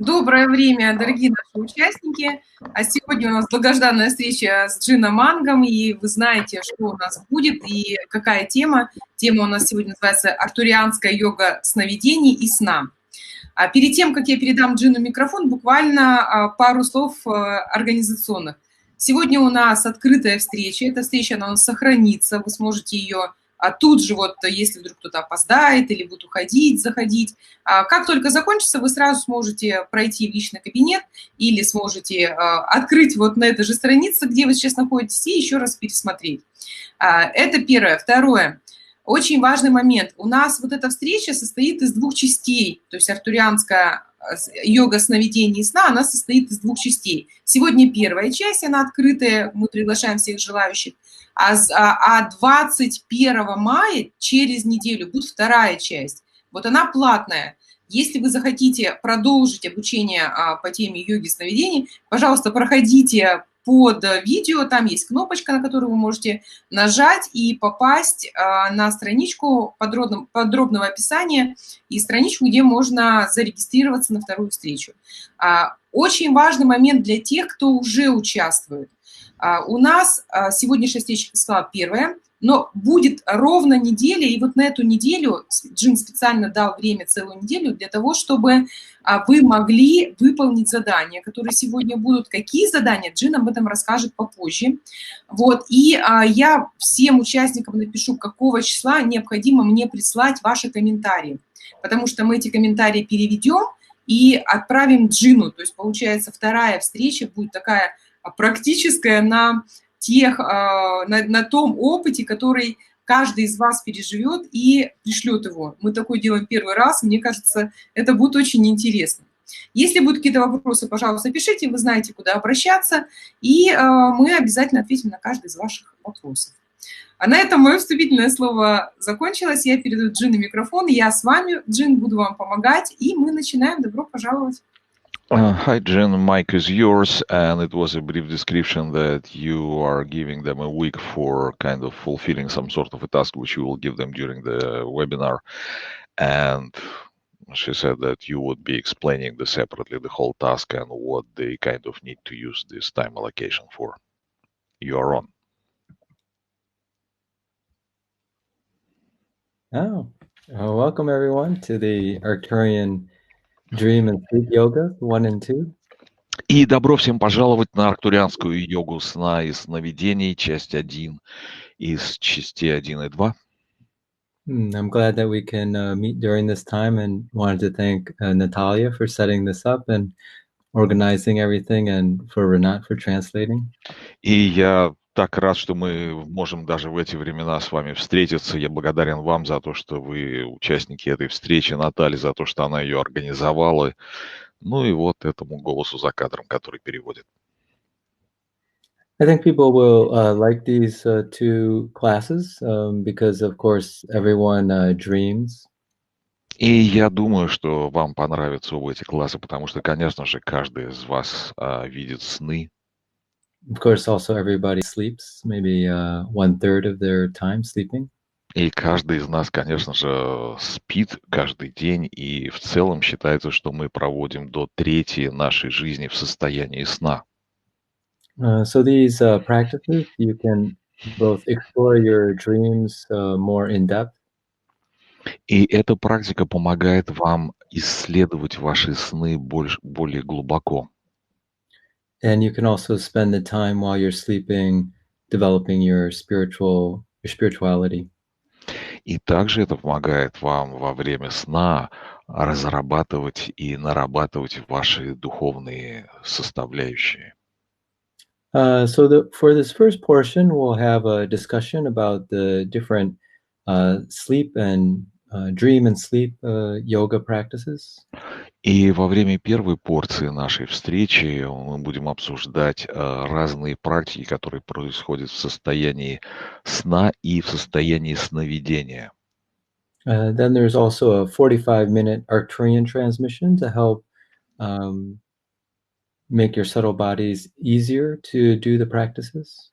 Доброе время, дорогие наши участники. А сегодня у нас долгожданная встреча с Джином Ангом, и вы знаете, что у нас будет и какая тема. Тема у нас сегодня называется «Арктурианская йога сновидений и сна». А перед тем, как я передам Джину микрофон, буквально пару слов организационных. Сегодня у нас открытая встреча. Эта встреча, она у нас сохранится. Вы сможете ее тут же, вот если вдруг кто-то опоздает или будет уходить, заходить. Как только закончится, вы сразу сможете пройти в личный кабинет или сможете открыть вот на этой же странице, где вы сейчас находитесь, и еще раз пересмотреть. Это первое. Второе. Очень важный момент. У нас вот эта встреча состоит из двух частей. То есть арктурианская йога сновидений и сна, она состоит из двух частей. Сегодня первая часть, она открытая, мы приглашаем всех желающих. А 21 мая, через неделю, будет вторая часть. Вот она платная. Если вы захотите продолжить обучение по теме йоги сновидений, пожалуйста, проходите под видео, там есть кнопочка, на которую вы можете нажать и попасть на страничку подробного описания и страничку, где можно зарегистрироваться на вторую встречу. Очень важный момент для тех, кто уже участвует. У нас сегодняшняя встреча стала первая, но будет ровно неделя, и вот на эту неделю Джин специально дал время целую неделю для того, чтобы вы могли выполнить задания, которые сегодня будут. Какие задания? Джин об этом расскажет попозже. Вот, и я всем участникам напишу, какого числа необходимо мне прислать ваши комментарии, потому что мы эти комментарии переведем и отправим Джину. То есть, получается, вторая встреча будет такая практическая на том опыте, который каждый из вас переживет и пришлет его. Мы такое делаем первый раз, мне кажется, это будет очень интересно. Если будут какие-то вопросы, пожалуйста, пишите, вы знаете, куда обращаться, и мы обязательно ответим на каждый из ваших вопросов. А на этом мое вступительное слово закончилось. Я передаю Джину микрофон. Я с вами, Джин, буду вам помогать, и мы начинаем. Добро пожаловать. Hi, Jen. Mic is yours, and it was a brief description that you are giving them a week for kind of fulfilling some sort of a task which you will give them during the webinar. And she said that you would be explaining separately the whole task and what they kind of need to use this time allocation for. You are on. Welcome everyone to the Arcturian Dream and Sleep Yoga 1 and 2. И добро всем пожаловать на Арктурианскую йогу сна и сновидений, часть 1 из части 1 и 2. I'm glad that we can meet during this time and wanted to thank Natalia for setting this up and organizing everything and for Renat for translating. И я так рад, что мы можем даже в эти времена с вами встретиться. Я благодарен вам за то, что вы участники этой встречи, Наталье за то, что она ее организовала. Ну и вот этому голосу за кадром, который переводит. I think people will like these two classes because, of course, everyone dreams. И я думаю, что вам понравятся оба эти класса, потому что, конечно же, каждый из вас видит сны. Of course, also everybody sleeps, maybe 1/3 of their time sleeping. И каждый из нас, конечно же, спит каждый день, и в целом считается, что мы проводим до трети нашей жизни в состоянии сна. So these practices, you can both explore your dreams more in depth. И эта практика помогает вам исследовать ваши сны более глубоко. And you can also spend the time while you're sleeping developing your spirituality. И также это помогает вам во время сна разрабатывать и нарабатывать ваши духовные составляющие. So for this first portion, we'll have a discussion about the different sleep and dream and sleep yoga practices. И во время первой порции нашей встречи мы будем обсуждать разные практики, которые происходят в состоянии сна и в состоянии сновидения. Then there's also a 45-minute Arcturian transmission to help make your subtle bodies easier to do the practices.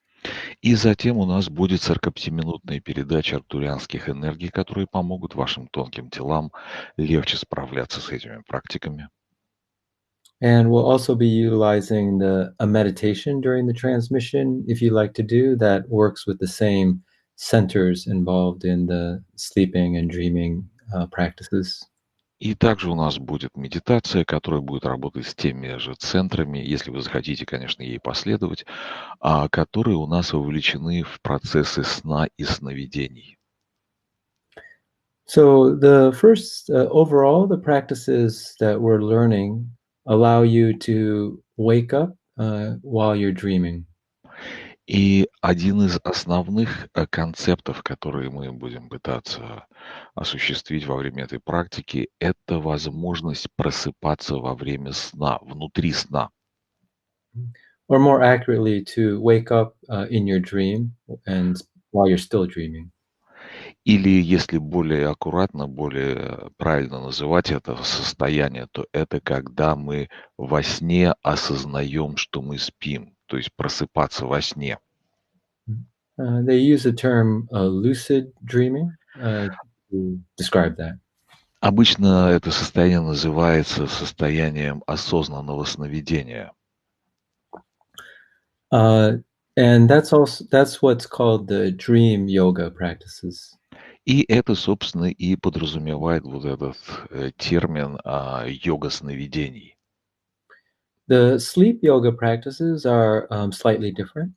И затем у нас будет 45-минутная передача арктурианских энергий, которые помогут вашим тонким телам легче справляться с этими практиками. And we'll also be utilizing a meditation during the transmission, if you like to do, that works with the same centers involved in the sleeping and dreaming practices. И также у нас будет медитация, которая будет работать с теми же центрами, если вы захотите, конечно, ей последовать, которые у нас вовлечены в процессы сна и сновидений. So the first, overall, the practices that we're learning allow you to wake up while you're dreaming. И один из основных концептов, которые мы будем пытаться осуществить во время этой практики, это возможность просыпаться во время сна, внутри сна. Or more accurately, to wake up in your dream and while you're still dreaming. Или, если более аккуратно, более правильно называть это состояние, то это когда мы во сне осознаем, что мы спим, то есть просыпаться во сне. They use the term lucid dreaming to describe that. Обычно это состояние называется состоянием осознанного сновидения. And that's what's called the dream yoga practices. И это, собственно, и подразумевает вот этот термин йога сновидений. The sleep yoga practices are slightly different.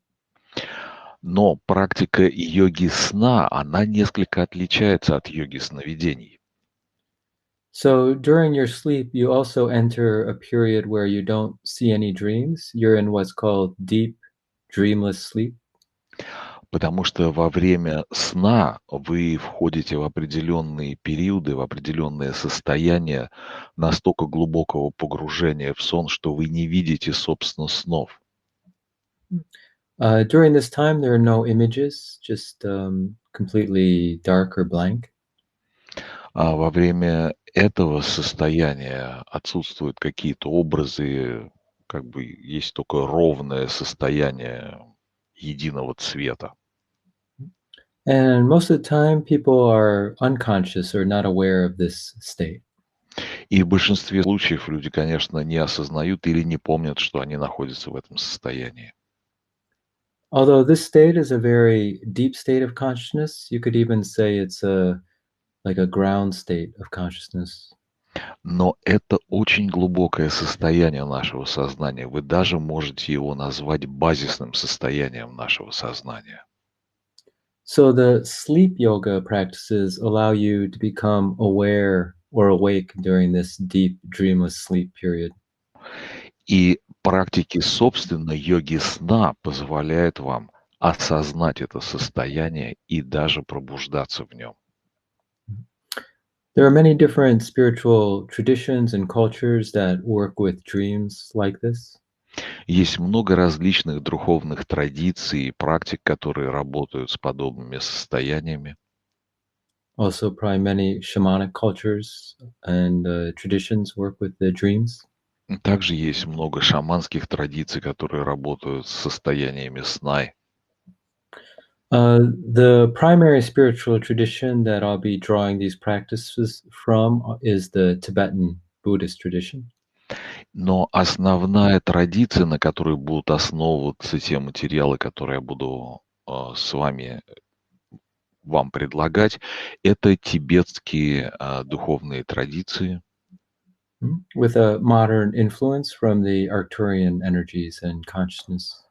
Но практика йоги сна, она несколько отличается от йоги сновидений. So during your sleep, you also enter a period where you don't see any dreams. You're in what's called deep, dreamless sleep. Потому что во время сна вы входите в определенные периоды, в определенные состояния настолько глубокого погружения в сон, что вы не видите, собственно, снов. During this time, there are no images, just completely dark or blank. А во время этого состояния отсутствуют какие-то образы, как бы есть только ровное состояние единого цвета. And most of the time, people are unconscious or not aware of this state. И в большинстве случаев люди, конечно, не осознают или не помнят, что они находятся в этом состоянии. Although this state is a very deep state of consciousness, you could even say it's like a ground state of consciousness. Но это очень глубокое состояние нашего сознания. Вы даже можете его назвать базисным состоянием нашего сознания. So the sleep yoga practices allow you to become aware or awake during this deep, dreamless sleep period. И практики, собственно, йоги сна позволяют вам осознать это состояние и даже пробуждаться в нем. There are many different spiritual traditions and cultures that work with dreams like this. Есть много различных духовных традиций и практик, которые работают с подобными состояниями. Also, probably many shamanic cultures and traditions work with the dreams. Также есть много шаманских традиций, которые работают с состояниями сна. The primary spiritual tradition that I'll be drawing these practices from is the Tibetan Buddhist tradition. Но основная традиция, на которой будут основываться те материалы, которые я буду вам предлагать, это тибетские духовные традиции. With a modern influence from the Arkturian energies and consciousness.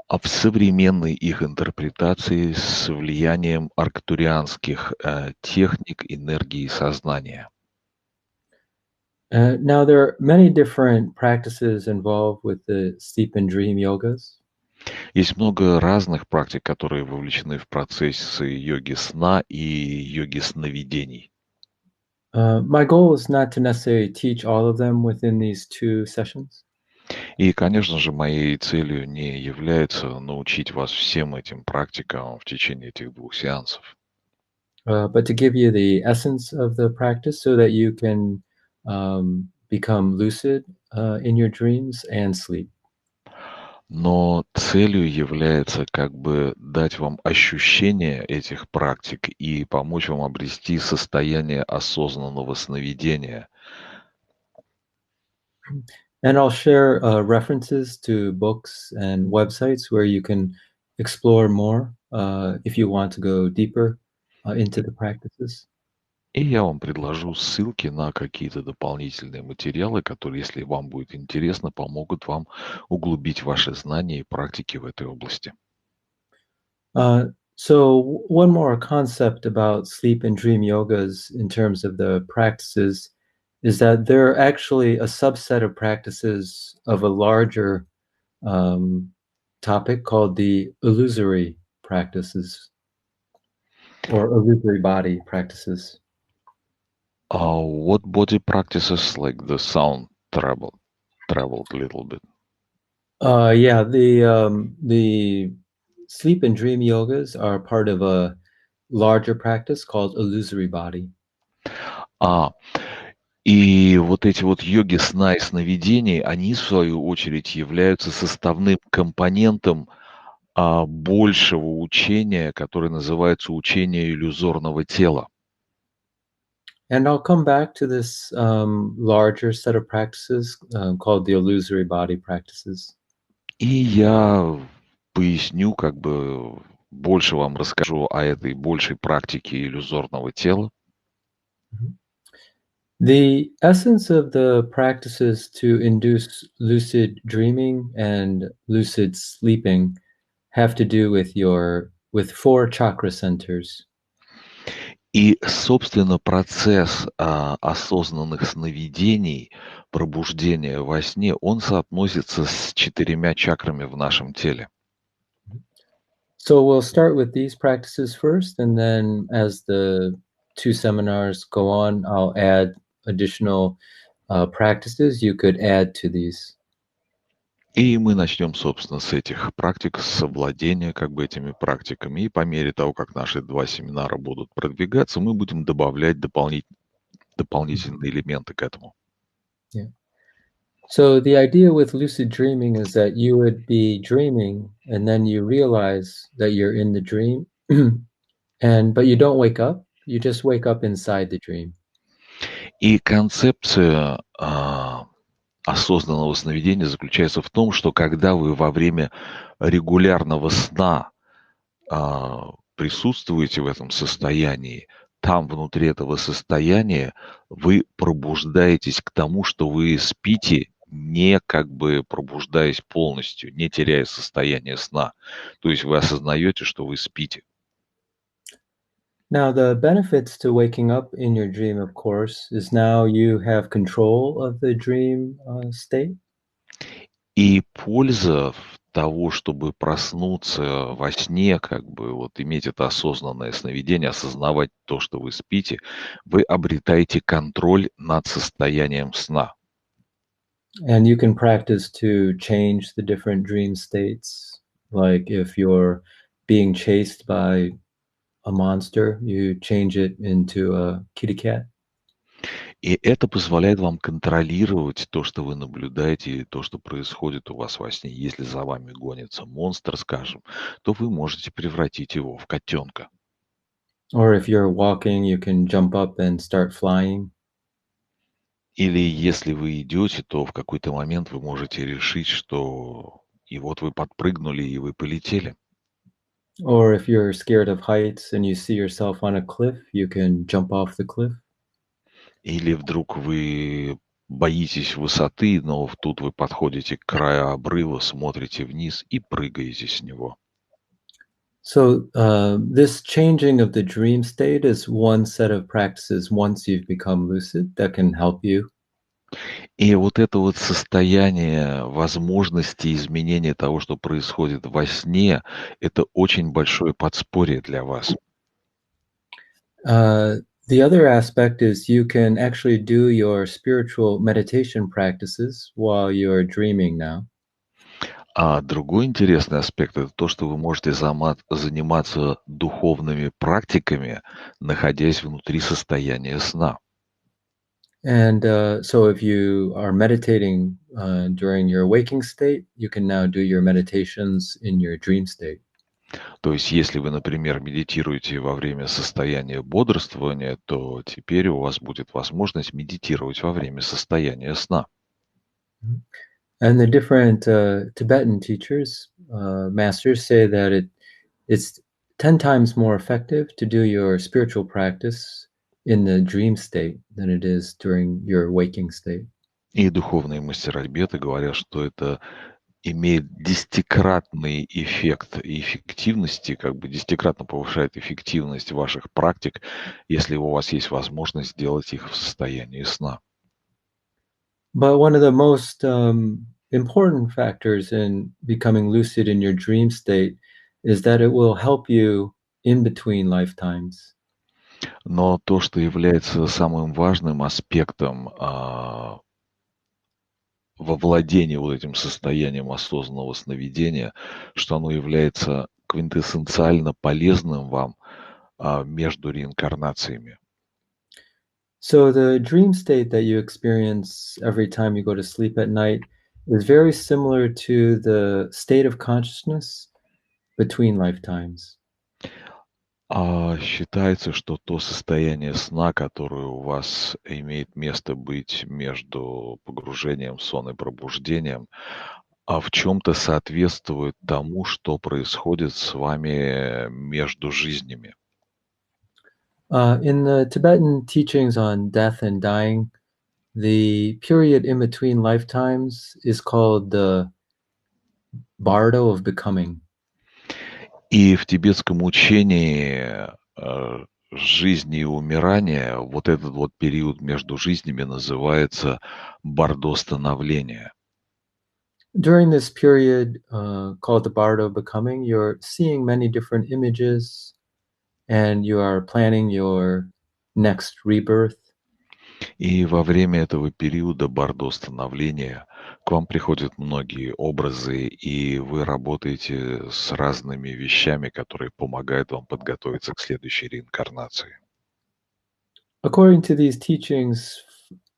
А в современной их интерпретации с влиянием арктурианских техник, энергии и сознания. Now, there are many different practices involved with the sleep and dream yogas. Есть много разных практик, которые вовлечены в процессы йоги сна и йоги сновидений. My goal is not to necessarily teach all of them within these 2 sessions. И, конечно же, моей целью не является научить вас всем этим практикам в течение этих 2 сеансов. But to give you the essence of the practice so that you can become lucid in your dreams and sleep. Но целью является как бы дать вам ощущение этих практик и помочь вам обрести состояние осознанного сновидения. And I'll share references to books and websites where you can explore more if you want to go deeper into the practices. И я вам предложу ссылки на какие-то дополнительные материалы, которые, если вам будет интересно, помогут вам углубить ваши знания и практики в этой области. So one more concept about sleep and dream yogas in terms of the practices is that they're actually a subset of practices of a larger topic called the illusory practices or illusory body practices. What body practices, like the sound traveled a little bit? Yeah, the sleep and dream yogas are part of a larger practice called illusory body. И вот эти вот йоги сна и сновидений, они, в свою очередь, являются составным компонентом большего учения, которое называется учение иллюзорного тела. And I'll come back to this larger set of practices called the illusory body practices. И я поясню, как бы больше вам расскажу о этой большей практике иллюзорного тела. The essence of the practices to induce lucid dreaming and lucid sleeping have to do with 4 chakra centers. И, собственно, процесс осознанных сновидений, пробуждения во сне, он соотносится с 4 чакрами в нашем теле. So we'll start with these practices first, and then as the 2 seminars go on, I'll add additional practices you could add to these. И мы начнем, собственно, с этих практик, с овладения как бы этими практиками. И по мере того, как наши 2 семинара будут продвигаться, мы будем добавлять дополнительные элементы к этому. Yeah. So the idea with lucid dreaming is that you would be dreaming and then you realize that you're in the dream, but you don't wake up. You just wake up inside the dream. И концепция осознанного сновидения заключается в том, что когда вы во время регулярного сна присутствуете в этом состоянии, там внутри этого состояния вы пробуждаетесь к тому, что вы спите, не как бы пробуждаясь полностью, не теряя состояние сна. То есть вы осознаете, что вы спите. Now, the benefits to waking up in your dream, of course, is now you have control of the dream state. И польза того, чтобы проснуться во сне, как бы вот иметь это осознанное сновидение, осознавать то, что вы спите, вы обретаете контроль над состоянием сна. And you can practice to change the different dream states. Like if you're being chased by a monster, you change it into a kitty cat. И это позволяет вам контролировать то, что вы наблюдаете, и то, что происходит у вас во сне. Если за вами гонится монстр, скажем, то вы можете превратить его в котенка. Or if you're walking, you can jump up and start flying. Или если вы идете, то в какой-то момент вы можете решить, что и вот вы подпрыгнули, и вы полетели. Or if you're scared of heights and you see yourself on a cliff, you can jump off the cliff. Или вдруг вы боитесь высоты, но тут вы подходите к краю обрыва, смотрите вниз и прыгаете с него. So this changing of the dream state is one set of practices once you've become lucid that can help you. И вот это вот состояние возможности изменения того, что происходит во сне, это очень большое подспорье для вас. The other aspect is you can actually do your spiritual meditation practices while you're dreaming now. А другой интересный аспект – это то, что вы можете заниматься духовными практиками, находясь внутри состояния сна. And so if you are meditating during your waking state, you can now do your meditations in your dream state. То есть, если вы, например, медитируете во время состояния бодрствования, то теперь у вас будет возможность медитировать во время состояния сна. And the different Tibetan teachers, masters, say that it's 10 times more effective to do your spiritual practice in the dream state than it is during your waking state. И духовные мастера Тибета говорят, что это имеет десятикратный эффект эффективности, как бы десятикратно повышает эффективность ваших практик, если у вас есть возможность сделать их в состоянии сна. But one of the most important factors in becoming lucid in your dream state is that it will help you in between lifetimes. Но то, что является самым важным аспектом во владении вот этим состоянием осознанного сновидения, что оно является квинтэссенциально полезным вам между реинкарнациями. So the dream state that you experience every time you go to sleep at night is very similar to the state of consciousness between lifetimes. Считается, что то состояние сна, которое у вас имеет место быть между погружением в сон и пробуждением, в чем-то соответствует тому, что происходит с вами между жизнями. In the Tibetan teachings on death and dying, the period in between lifetimes is called the bardo of becoming. И в тибетском учении жизни и умирания вот этот вот период между жизнями называется бардо становления. During this period called the bardo of becoming, you're seeing many different images and you are planning your next rebirth. И во время этого периода бардо становления к вам приходят многие образы, и вы работаете с разными вещами, которые помогают вам подготовиться к следующей реинкарнации. According to these teachings,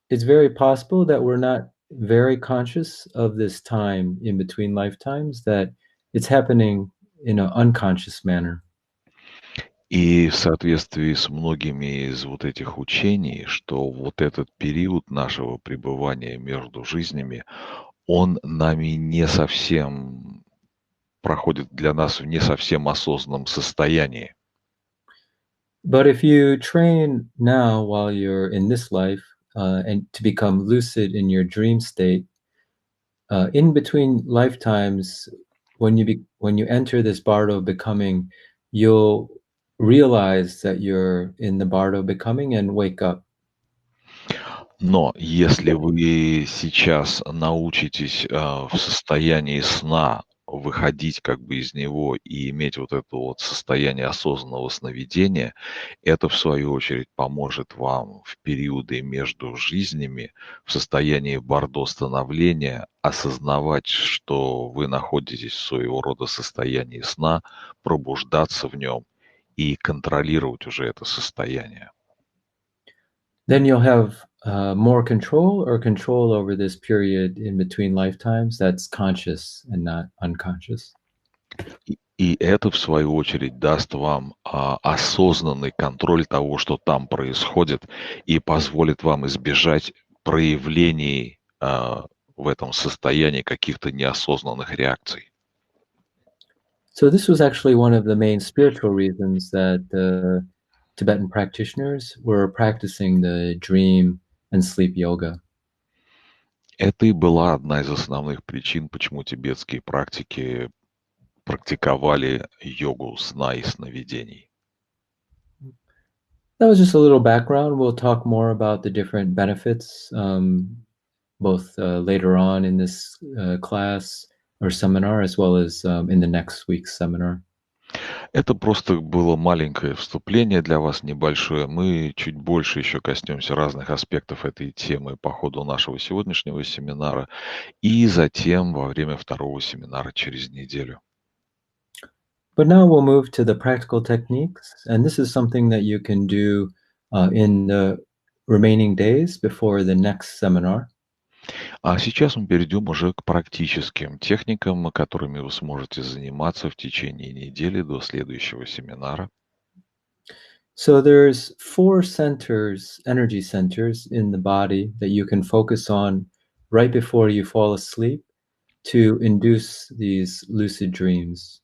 it's very possible that we're not very conscious of this time in between lifetimes, that it's happening in an unconscious manner. И в соответствии с многими из вот этих учений, что вот этот период нашего пребывания между жизнями, он нами не совсем проходит для нас в не совсем осознанном состоянии. But if you train now while you're in this life and to become lucid in your dream state, in between lifetimes, when you enter this bardo of becoming, you'll realize that you're in the bardo of becoming and wake up. Но если вы сейчас научитесь в состоянии сна выходить как бы из него и иметь вот это вот состояние осознанного сновидения, это в свою очередь поможет вам в периоды между жизнями в состоянии бардо становления осознавать, что вы находитесь в своего рода состоянии сна, пробуждаться в нем и контролировать уже это состояние. Then you'll have more control over this period in between lifetimes that's conscious and not unconscious. И это, в свою очередь, даст вам осознанный контроль того, что там происходит, и позволит вам избежать проявлений в этом состоянии каких-то неосознанных реакций. So this was actually one of the main spiritual reasons that the Tibetan practitioners were practicing the dream and sleep yoga. Это и была одна из основных причин, почему тибетские практики практиковали йогу сна и сновидений. That was just a little background. We'll talk more about the different benefits, both later on in this class or seminar, as well as in the next week's seminar. Это просто было маленькое вступление для вас, небольшое. Мы чуть больше еще коснемся разных аспектов этой темы по ходу нашего сегодняшнего семинара и затем во время второго семинара через неделю. But now we'll move to the practical techniques, and this is something that you can do in the remaining days before the next seminar. А сейчас мы перейдем уже к практическим техникам, которыми вы сможете заниматься в течение недели до следующего семинара. So there's 4 centers, energy centers in the body that you can focus on right before you fall asleep to induce these lucid dreams.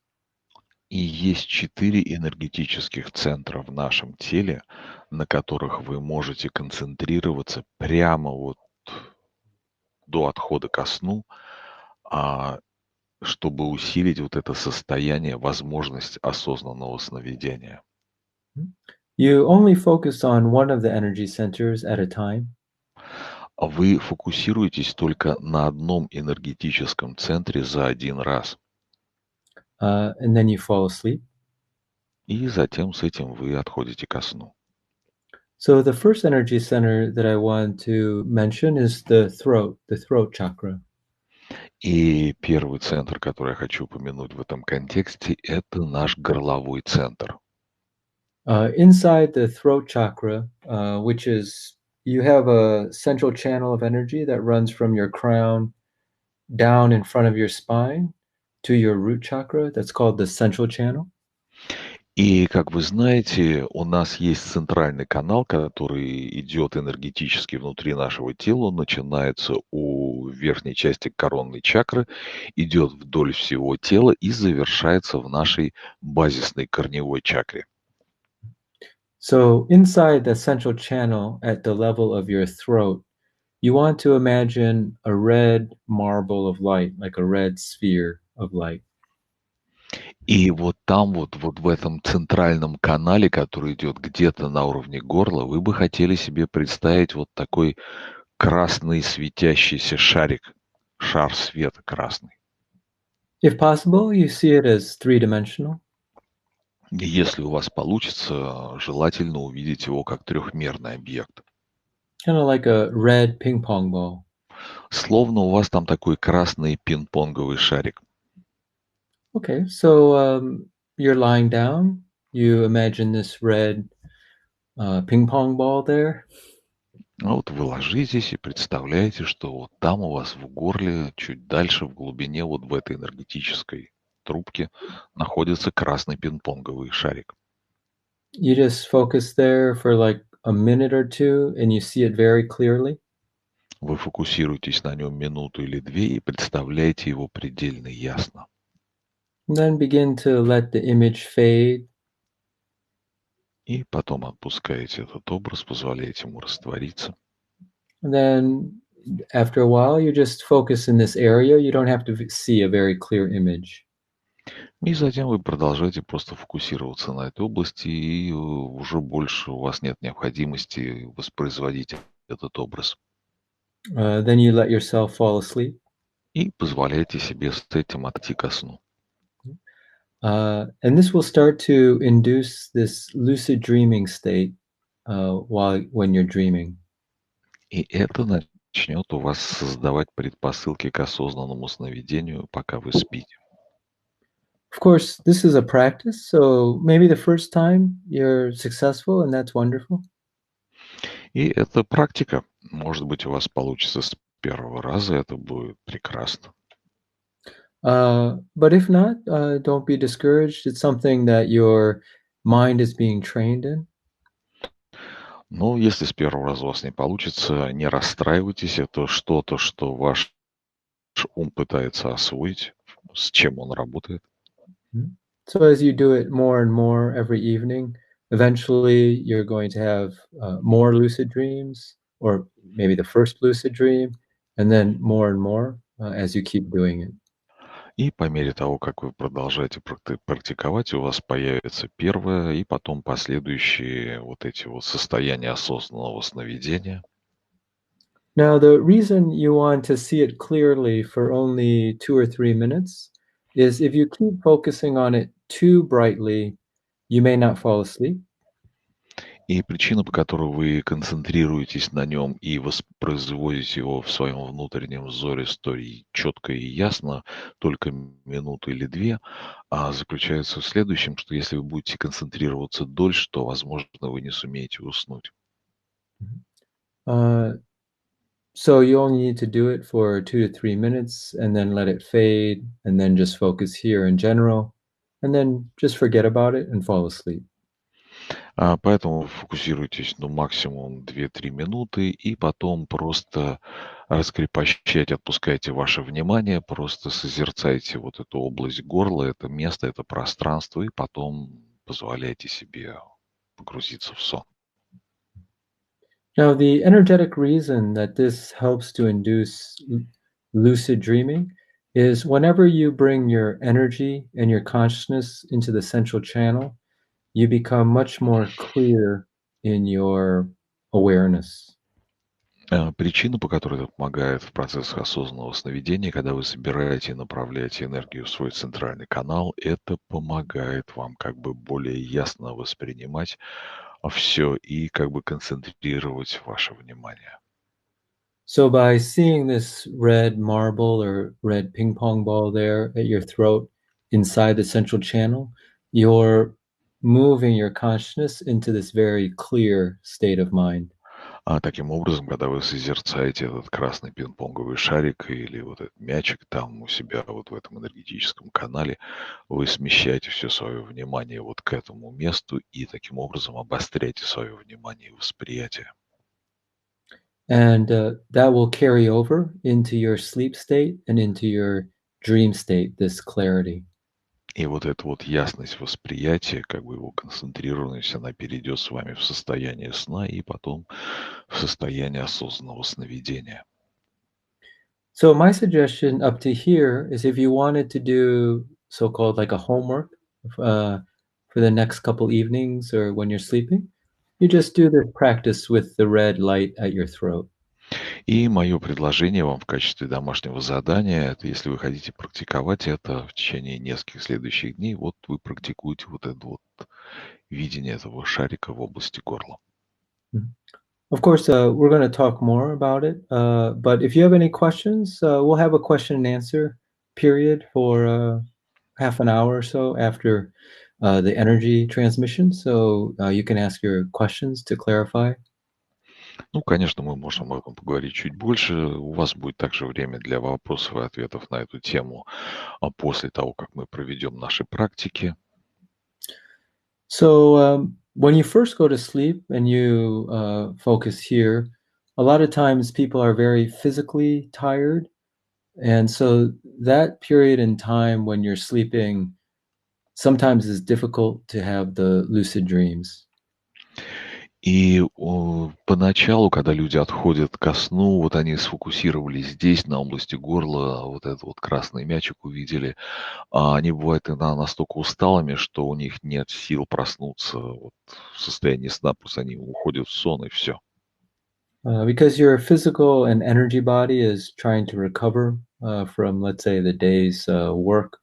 И есть 4 энергетических центра в нашем теле, на которых вы можете концентрироваться прямо вот до отхода ко сну, а, чтобы усилить вот это состояние, возможность осознанного сновидения. You only focus on one of the energy centers at a time. Вы фокусируетесь только на одном энергетическом центре за один раз, And then you fall asleep. и затем с этим вы отходите ко сну. So the first energy center that I want to mention is the throat chakra. И первый центр, который я хочу упомянуть в этом контексте, это наш горловой центр. Inside the throat chakra, which is you have a central channel of energy that runs from your crown down in front of your spine to your root chakra. That's called the central channel. И, как вы знаете, у нас есть центральный канал, который идет энергетически внутри нашего тела, начинается у верхней части коронной чакры, идет вдоль всего тела и завершается в нашей базисной корневой чакре. So inside the central channel at the level of your throat, you want to imagine a red marble of light, like a red sphere of light. И вот там, вот в этом центральном канале, который идет где-то на уровне горла, вы бы хотели себе представить вот такой красный светящийся шарик, шар света красный. If possible, you see it as three-dimensional. И если у вас получится, желательно увидеть его как трехмерный объект. Kind of like a red ping pong ball. Словно у вас там такой красный пинг-понговый шарик. Okay, so you're lying down. You imagine this red ping pong ball there. А вот вы ложитесь и представляете, что вот там у вас в горле, чуть дальше, в глубине, вот в этой энергетической трубке, находится красный пинг-понговый шарик. You just focus there for like a minute or two and you see it very clearly. Вы фокусируетесь на нем минуту или две и представляете его предельно ясно. And then begin to let the image fade. И потом отпускаете этот образ, позволяете ему раствориться. And then after a while, you just focus in this area. You don't have to see a very clear image. И затем вы продолжаете просто фокусироваться на этой области, и уже больше у вас нет необходимости воспроизводить этот образ. Then you let yourself fall asleep. И позволяете себе с этим отойти ко сну. And this will start to induce this lucid dreaming state when you're dreaming. И это начнет у вас создавать предпосылки к осознанному сновидению, пока вы спите. Of course, this is a practice, so maybe the first time you're successful, and that's wonderful. И это практика. Может быть, у вас получится с первого раза, это будет прекрасно. But if not, don't be discouraged. It's something that your mind is being trained in. Но если с первого раза у вас не получится, не расстраивайтесь. Это что-то, что ваш ум пытается освоить, с чем он работает. So as you do it more and more every evening, eventually you're going to have more lucid dreams, or maybe the first lucid dream, and then more and more as you keep doing it. И по мере того, как вы продолжаете практиковать, у вас появится первое и потом последующие вот эти вот состояния осознанного сновидения. Now, the reason you want to see it clearly for only 2 or 3 minutes is if you keep focusing on it too brightly, you may not fall asleep. И причина, по которой вы концентрируетесь на нем и воспроизводите его в своем внутреннем взоре столь четко и ясно, только минуту или две, заключается в следующем, что если вы будете концентрироваться дольше, то, возможно, вы не сумеете уснуть. So you only need to do it for 2 to 3 minutes and then let it fade and then just focus here in general and then just forget about it and fall asleep. Поэтому фокусируйтесь, ну, максимум 2-3 минуты, и потом просто раскрепощайте, отпускайте ваше внимание, просто созерцайте вот эту область горла, это место, это пространство, и потом позволяйте себе погрузиться в сон. Now, the energetic reason that this helps to induce lucid dreaming is whenever you bring your energy and your consciousness into the central channel, you become much more clear in your awareness. Причина, по которой это помогает в процессах осознанного сновидения, когда вы собираете и направляете энергию в свой центральный канал, это помогает вам как бы более ясно воспринимать все и как бы концентрировать ваше внимание. So, by seeing this red marble or red ping pong ball there at your throat inside the central channel, you're moving your consciousness into this very clear state of mind. Таким образом, когда вы созерцаете этот красный пинг-понговый шарик или вот этот мячик там у себя вот в этом энергетическом канале, вы смещаете все свое внимание вот к этому месту и таким образом обостряете свое внимание и восприятие. And that will carry over into your sleep state and into your dream state, this clarity. И вот эта вот ясность восприятия, как бы его концентрированность, она перейдет с вами в состояние сна и потом в состояние осознанного сновидения. So my suggestion up to here is if you wanted to do so-called like a homework for the next couple evenings or when you're sleeping, you just do this practice with the red light at your throat. И мое предложение вам в качестве домашнего задания, это если вы хотите практиковать это в течение нескольких следующих дней, вот вы практикуете вот это вот видение этого шарика в области горла. Of course, we're going to talk more about it, but if you have any questions, we'll have a question and answer period for half an hour or so after the energy transmission, so you can ask your questions to clarify. Ну, конечно, мы можем об этом поговорить чуть больше. У вас будет также время для вопросов и ответов на эту тему после того, как мы проведем наши практики. So when you first go to sleep and you focus here, a lot of times people are very physically tired. And so that period in time when you're sleeping sometimes is difficult to have the lucid dreams. И поначалу, когда люди отходят ко сну, вот они сфокусировались здесь, на области горла, вот этот вот красный мячик увидели, они бывают иногда настолько усталыми, что у них нет сил проснуться вот в состоянии сна, просто они уходят в сон и все. Because your physical and energy body is trying to recover from, let's say, the day's work.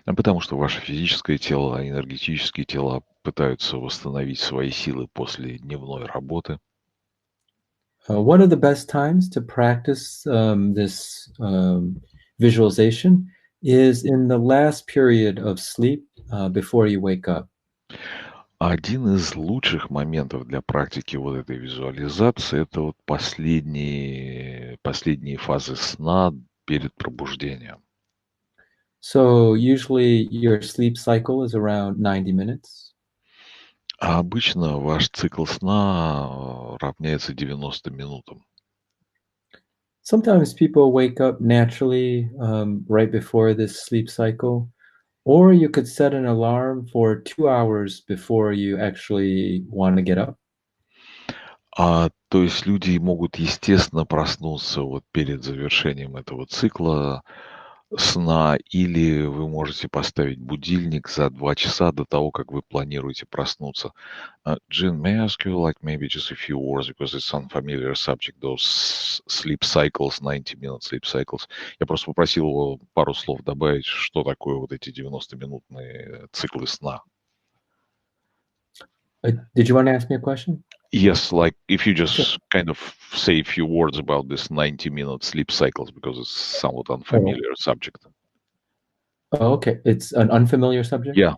Потому что ваше физическое тело, энергетические тела пытаются восстановить свои силы после дневной работы. One of the best times to practice this visualization is in the last period of sleep before you wake up. Один из лучших моментов для практики вот этой визуализации — это вот последние фазы сна перед пробуждением. So usually your sleep cycle is around 90 minutes. А обычно ваш цикл сна равняется 90 минутам. Sometimes people wake up naturally right before this sleep cycle, or you could set an alarm for 2 hours before you actually want to get up. То есть люди могут естественно проснуться вот перед завершением этого цикла сна, или вы можете поставить будильник за 2 часа до того, как вы планируете проснуться. Jin, may I ask you like maybe just a few words because it's unfamiliar subject, those sleep cycles, 90-minute sleep cycles. Я просто попросил его пару слов добавить, что такое вот эти 90-минутные циклы сна. Did you want to ask me a question? Yes, like if you just kind of say a few words about this 90-minute sleep cycles because it's somewhat unfamiliar subject. Oh, okay. It's an unfamiliar subject? Yeah.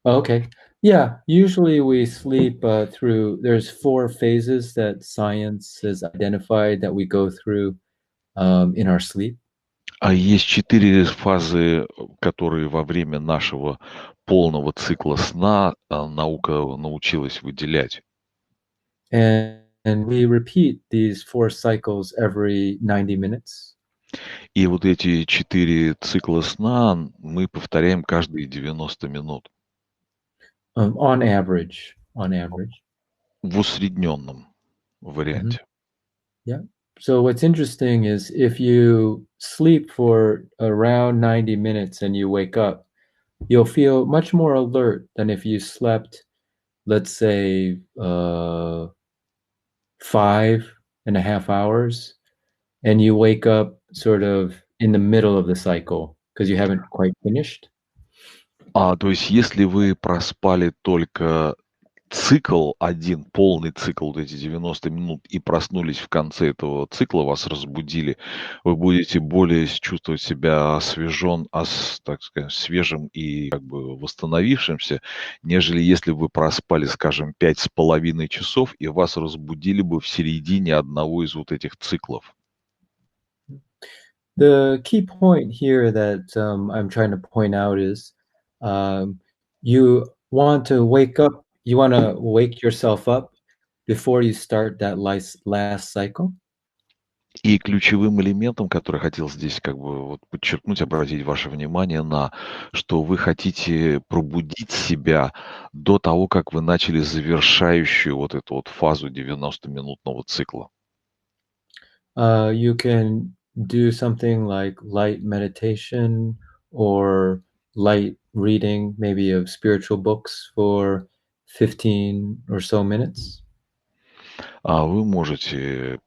Oh, okay. Yeah, usually we sleep through, there's 4 phases that science has identified that we go through in our sleep. А есть 4 фазы, которые во время нашего полного цикла сна наука научилась выделять. And we repeat these 4 cycles every 90 minutes. И вот эти 4 цикла сна мы повторяем каждые 90 минут On average. On average. в усредненном варианте. Yeah. So what's interesting is if you sleep for around 90 minutes and you wake up, you'll feel much more alert than if you slept, let's say, 5.5 hours, and you wake up sort of in the middle of the cycle because you haven't quite finished. То есть если вы проспали только цикл, один полный цикл, вот эти 90 минут, и проснулись в конце этого цикла, вас разбудили, вы будете более чувствовать себя освежен, так сказать, свежим и как бы восстановившимся, нежели если вы проспали, скажем, 5,5 часов, и вас разбудили бы в середине одного из вот этих циклов. The key point here that I'm trying to point out is you want to wake up, you want to wake yourself up before you start that last cycle. И ключевым элементом, который хотел здесь как бы вот подчеркнуть, обратить ваше внимание на, что вы хотите пробудить себя до того, как вы начали завершающую вот эту вот фазу 90-минутного цикла. You can do something like light meditation or light reading, maybe of spiritual books for 15 or so minutes. Вы можете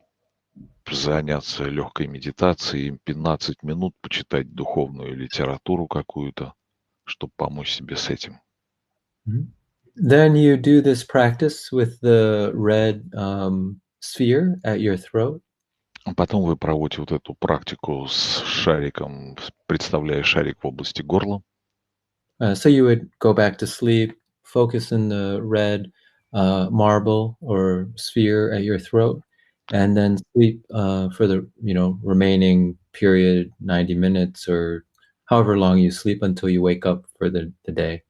заняться легкой медитацией, 15 минут почитать духовную литературу какую-то, чтобы помочь себе с этим. Then you do this practice with the red sphere at your throat. Потом вы проводите вот эту практику с шариком, представляя шарик в области горла. So you would go back to sleep, focus in the red marble or sphere at your throat, and then sleep for the remaining period, 90 minutes or however long you sleep until you wake up for the day.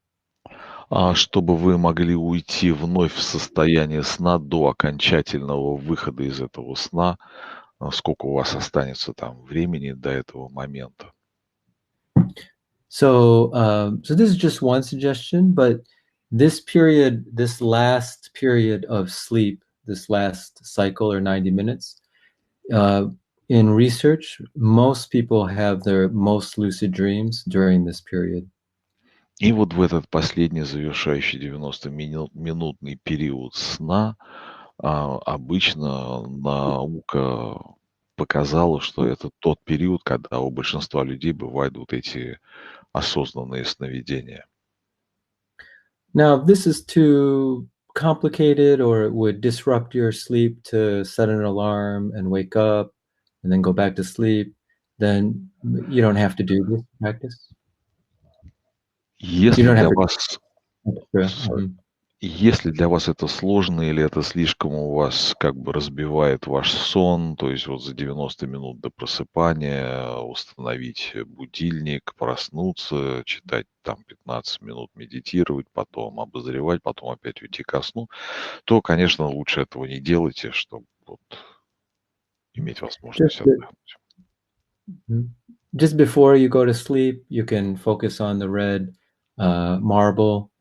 Чтобы вы могли уйти вновь в состояние сна до окончательного выхода из этого сна, сколько у вас останется там времени до этого момента. So this is just one suggestion, but this last period of sleep, this last cycle or 90 minutes, in research, most people have their most lucid dreams during this period. И вот в этот последний завершающий 90-минутный период сна обычно наука показала, что это тот период, когда у большинства людей бывают вот эти осознанные сновидения. Now, if this is too complicated or it would disrupt your sleep to set an alarm and wake up and then go back to sleep, then you don't have to do this practice. Если You don't для have вас extra. Если для вас это сложно или это слишком у вас как бы разбивает ваш сон, то есть вот за 90 минут до просыпания установить будильник, проснуться, читать там 15 минут, медитировать, потом обозревать, потом опять уйти ко сну, то, конечно, лучше этого не делайте, чтобы вот иметь возможность отдохнуть. Just before you go to sleep, you can focus on the red marble,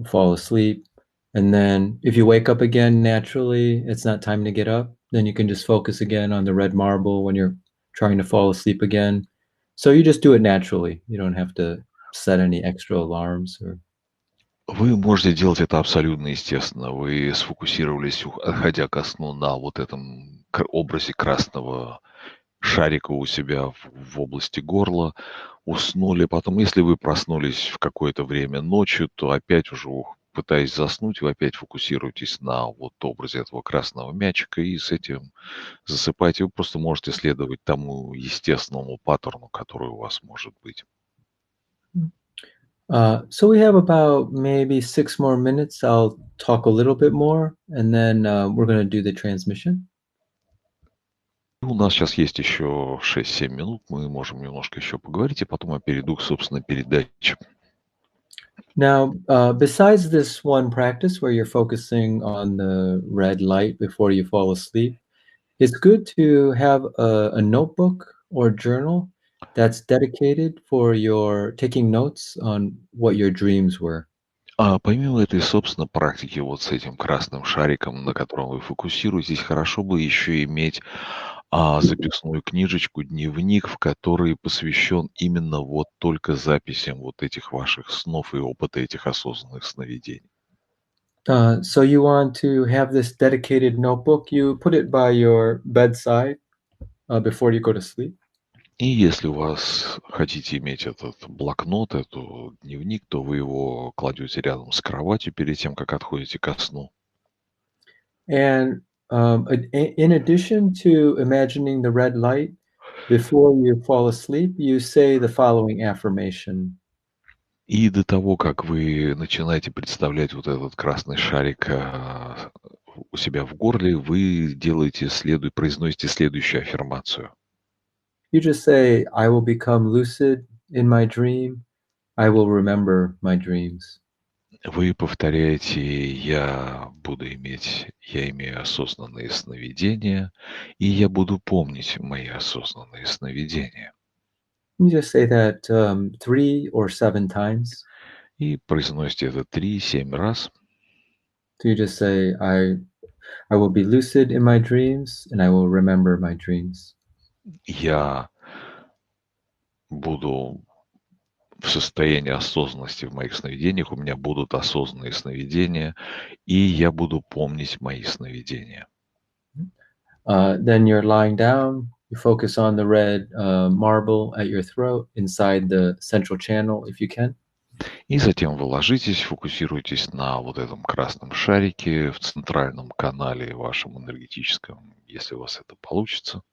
fall asleep, and then if you wake up again naturally, it's not time to get up, then you can just focus again on the red marble when you're trying to fall asleep again. So you just do it naturally. You don't have to set any extra alarms or... Вы можете делать это абсолютно естественно. Вы сфокусировались, отходя ко сну, на вот этом образе красного шарика у себя в области горла, уснули. Потом, если вы проснулись в какое-то время ночью, то опять уже пытаясь заснуть, вы опять фокусируетесь на вот образе этого красного мячика и с этим засыпаете. Вы просто можете следовать тому естественному паттерну, который у вас может быть. So we have about maybe 6 more minutes. I'll talk a little bit more, and then we're going to do the transmission. У нас сейчас есть еще 6-7 минут, мы можем немножко еще поговорить, и потом я перейду к, собственно, передаче. Now, besides this one practice where you're focusing on the red light before you fall asleep, it's good to have a notebook or journal that's dedicated for your taking notes on what your dreams were. А помимо этой, собственно, практики вот с этим красным шариком, на котором вы фокусируетесь, хорошо бы еще иметь записную книжечку, дневник, в который посвящен именно вот только записям вот этих ваших снов и опыта этих осознанных сновидений. So you want to have this dedicated notebook. You put it by your bedside before you go to sleep. И если у вас хотите иметь этот блокнот, этот дневник, то вы его кладете рядом с кроватью перед тем, как отходите ко сну. And in addition to imagining the red light, before you fall asleep, you say the following affirmation. И до того, как вы начинаете представлять вот этот красный шарик у себя в горле, вы произносите следующую аффирмацию. You just say, I will become lucid in my dream. I will remember my dreams. Вы повторяете я имею осознанные сновидения, и я буду помнить мои осознанные сновидения. You just say that 3 or 7 times. И произносите это 3-7 раз. So you just say, I will be lucid in my dreams, and I will remember my dreams. Я буду в состоянии осознанности в моих сновидениях, у меня будут осознанные сновидения, и я буду помнить мои сновидения. Then you're lying down. You focus on the red marble at your throat inside the central channel, if you can. И затем вы ложитесь, фокусируйтесь на вот этом красном шарике в центральном канале вашем энергетическом, если у вас это получится.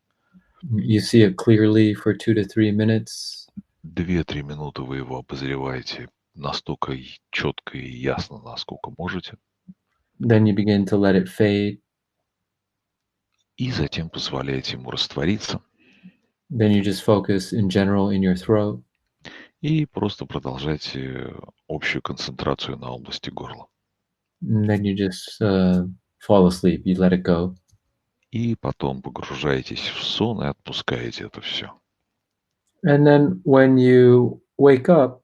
You see it clearly for 2 to 3 minutes. 2-3 минуты вы его обозреваете настолько четко и ясно, насколько можете. Then you begin to let it fade. И затем позволяете ему раствориться. Then you just focus in general in your throat. И просто продолжайте общую концентрацию на области горла. And then you just fall asleep. You let it go. И потом погружаетесь в сон и отпускаете это все. And then when you wake up,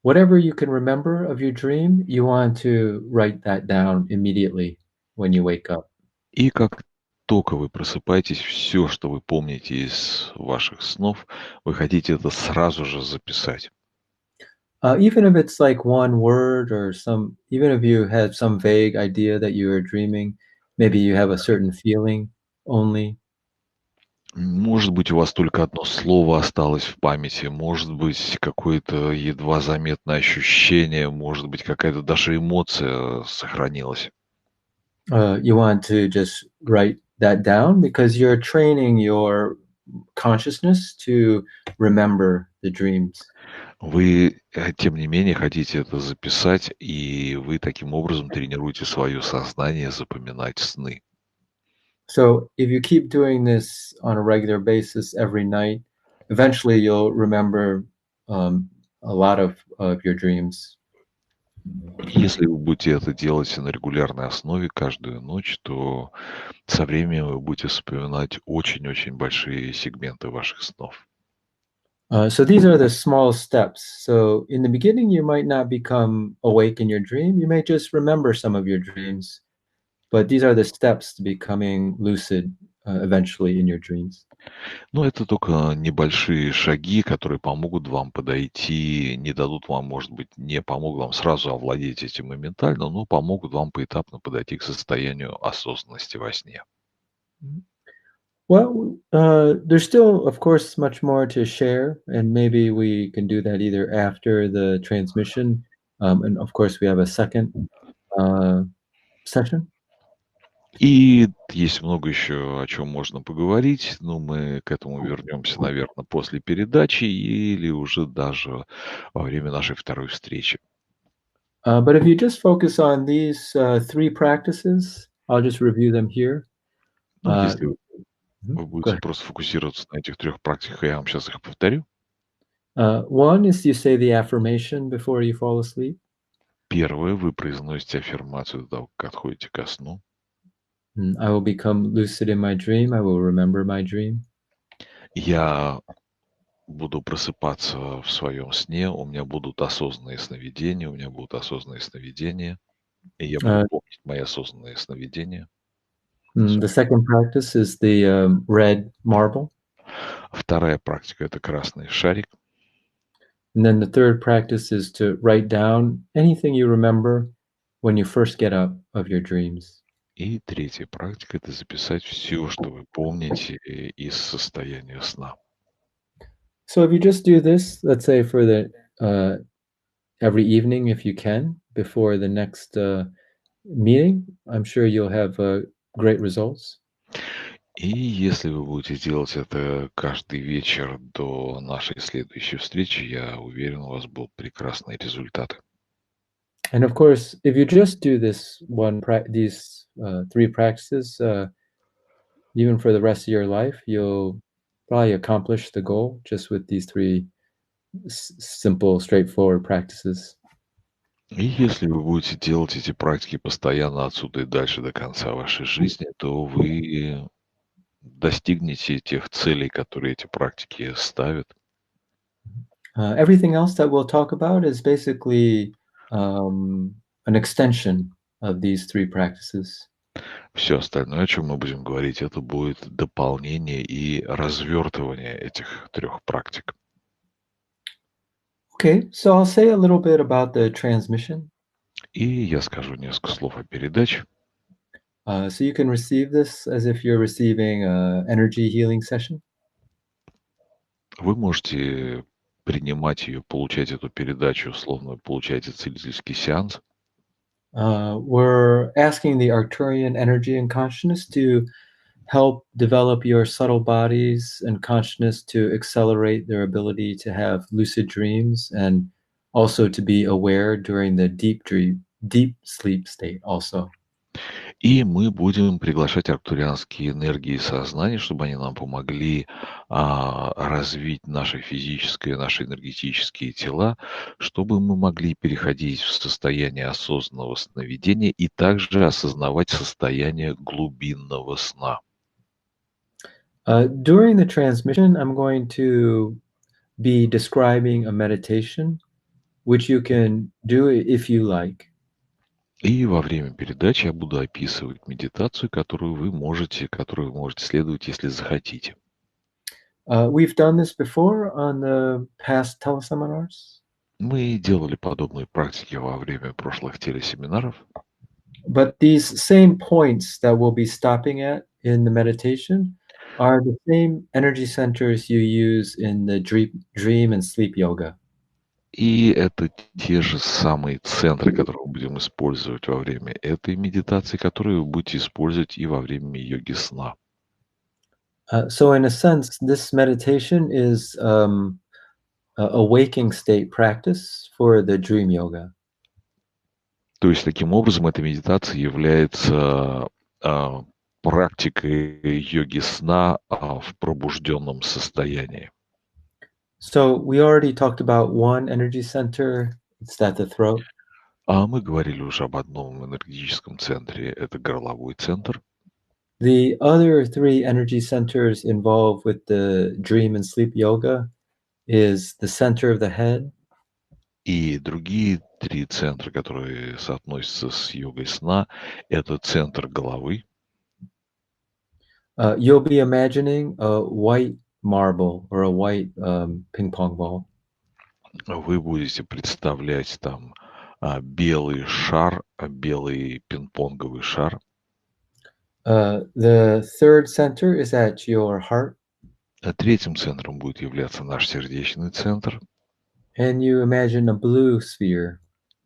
whatever you can remember of your dream, you want to write that down immediately when you wake up. И как только вы просыпаетесь, все, что вы помните из ваших снов, вы хотите это сразу же записать. Even if it's like one word or even if you had some vague idea that you were dreaming, maybe you have a certain feeling only. Может быть, у вас только одно слово осталось в памяти, может быть, какое-то едва заметное ощущение, может быть, какая-то даже эмоция сохранилась. You want to just write that down because you're training your consciousness to remember the dreams. Вы, тем не менее, хотите это записать, и вы таким образом тренируете свое сознание запоминать сны. So if you keep doing this on a regular basis every night, eventually you'll remember a lot of your dreams. Если вы будете это делать на регулярной основе каждую ночь, то со временем вы будете вспоминать очень-очень большие сегменты ваших снов. So these are the small steps. So in the beginning, you might not become awake in your dream. You may just remember some of your dreams. But these are the steps to becoming lucid eventually in your dreams. Но это только небольшие шаги, которые помогут вам подойти, не дадут вам, может быть, не помогут вам сразу овладеть этим моментально, но помогут вам поэтапно подойти к состоянию осознанности во сне. Well, there's still, of course, much more to share, and maybe we can do that either after the transmission. And of course, we have a second session. И есть много еще о чем можно поговорить, но мы к этому вернемся, наверное, после передачи или уже даже во время нашей второй встречи. But if you just focus on these 3 practices, I'll just review them here. Ну, если Вы Go будете ahead. просто фокусироваться на этих 3 практиках, и я вам сейчас их повторю. One is you say the affirmation before you fall asleep. Первое, вы произносите аффирмацию до того, как отходите ко сну. I will become lucid in my dream. I will remember my dream. Я буду просыпаться в своем сне, у меня будут осознанные сновидения, и я буду Uh, помнить мои осознанные сновидения. the second practice is the red marble. Вторая практика — это красный шарик. And then the third practice is to write down anything you remember when you first get up of your dreams. И третья практика — это записать все, что вы помните из состояния сна. So if you just do this, let's say for the every evening, if you can, before the next meeting, I'm sure you'll have great results. И если вы будете делать это каждый вечер до нашей следующей встречи, я уверен, у вас будут прекрасные результаты. And of course, if you just do this these 3 practices, even for the rest of your life, you'll probably accomplish the goal just with these 3 simple, straightforward practices. И если вы будете делать эти практики постоянно отсюда и дальше до конца вашей жизни, то вы достигнете тех целей, которые эти практики ставят. Everything else that we'll talk about is basically an extension of these 3 practices. Все остальное, о чем мы будем говорить, это будет дополнение и развертывание этих 3 практик. Okay, so I'll say a little bit about the transmission. И я скажу несколько слов о передаче. So you can receive this as if you're receiving an energy healing session. Вы можете принимать ее, получать эту передачу, условно вы получаете целительский сеанс. We're asking the Arcturian energy and consciousness to help develop your subtle bodies and consciousness to accelerate their ability to have lucid dreams and also to be aware during the deep sleep state also. И мы будем приглашать арктурианские энергии сознания, чтобы они нам помогли развить наше физическое, наши энергетические тела, чтобы мы могли переходить в состояние осознанного сновидения и также осознавать состояние глубинного сна. During the transmission, I'm going to be describing a meditation, which you can do if you like. И во время передачи я буду описывать медитацию, которую вы можете следовать, если захотите. We've done this before on the past teleseminars. Мы делали подобные практики во время прошлых телесеминаров. But these same points that we'll be stopping at in the meditation are the same energy centers you use in the dream and sleep yoga. И это те же самые центры, которые мы будем использовать во время этой медитации, которые вы будете использовать и во время йоги сна. So in a sense, this meditation is a waking state practice for the dream yoga. То есть, таким образом, эта медитация является практикой йоги сна в пробужденном состоянии. So we already talked about one energy center. It's at the throat. Мы говорили уже об одном энергетическом центре, это горловой центр. The other 3 energy centers involved with the dream and sleep yoga is the center of the head, И другие 3 центра, которые соотносятся с йогой сна, это центр головы. you'll be imagining a white marble or a white ping pong ball. Вы будете представлять там белый шар, белый пинг-понговый шар. The third center is at your heart, Третьим центром будет являться наш сердечный центр. and you imagine a blue sphere.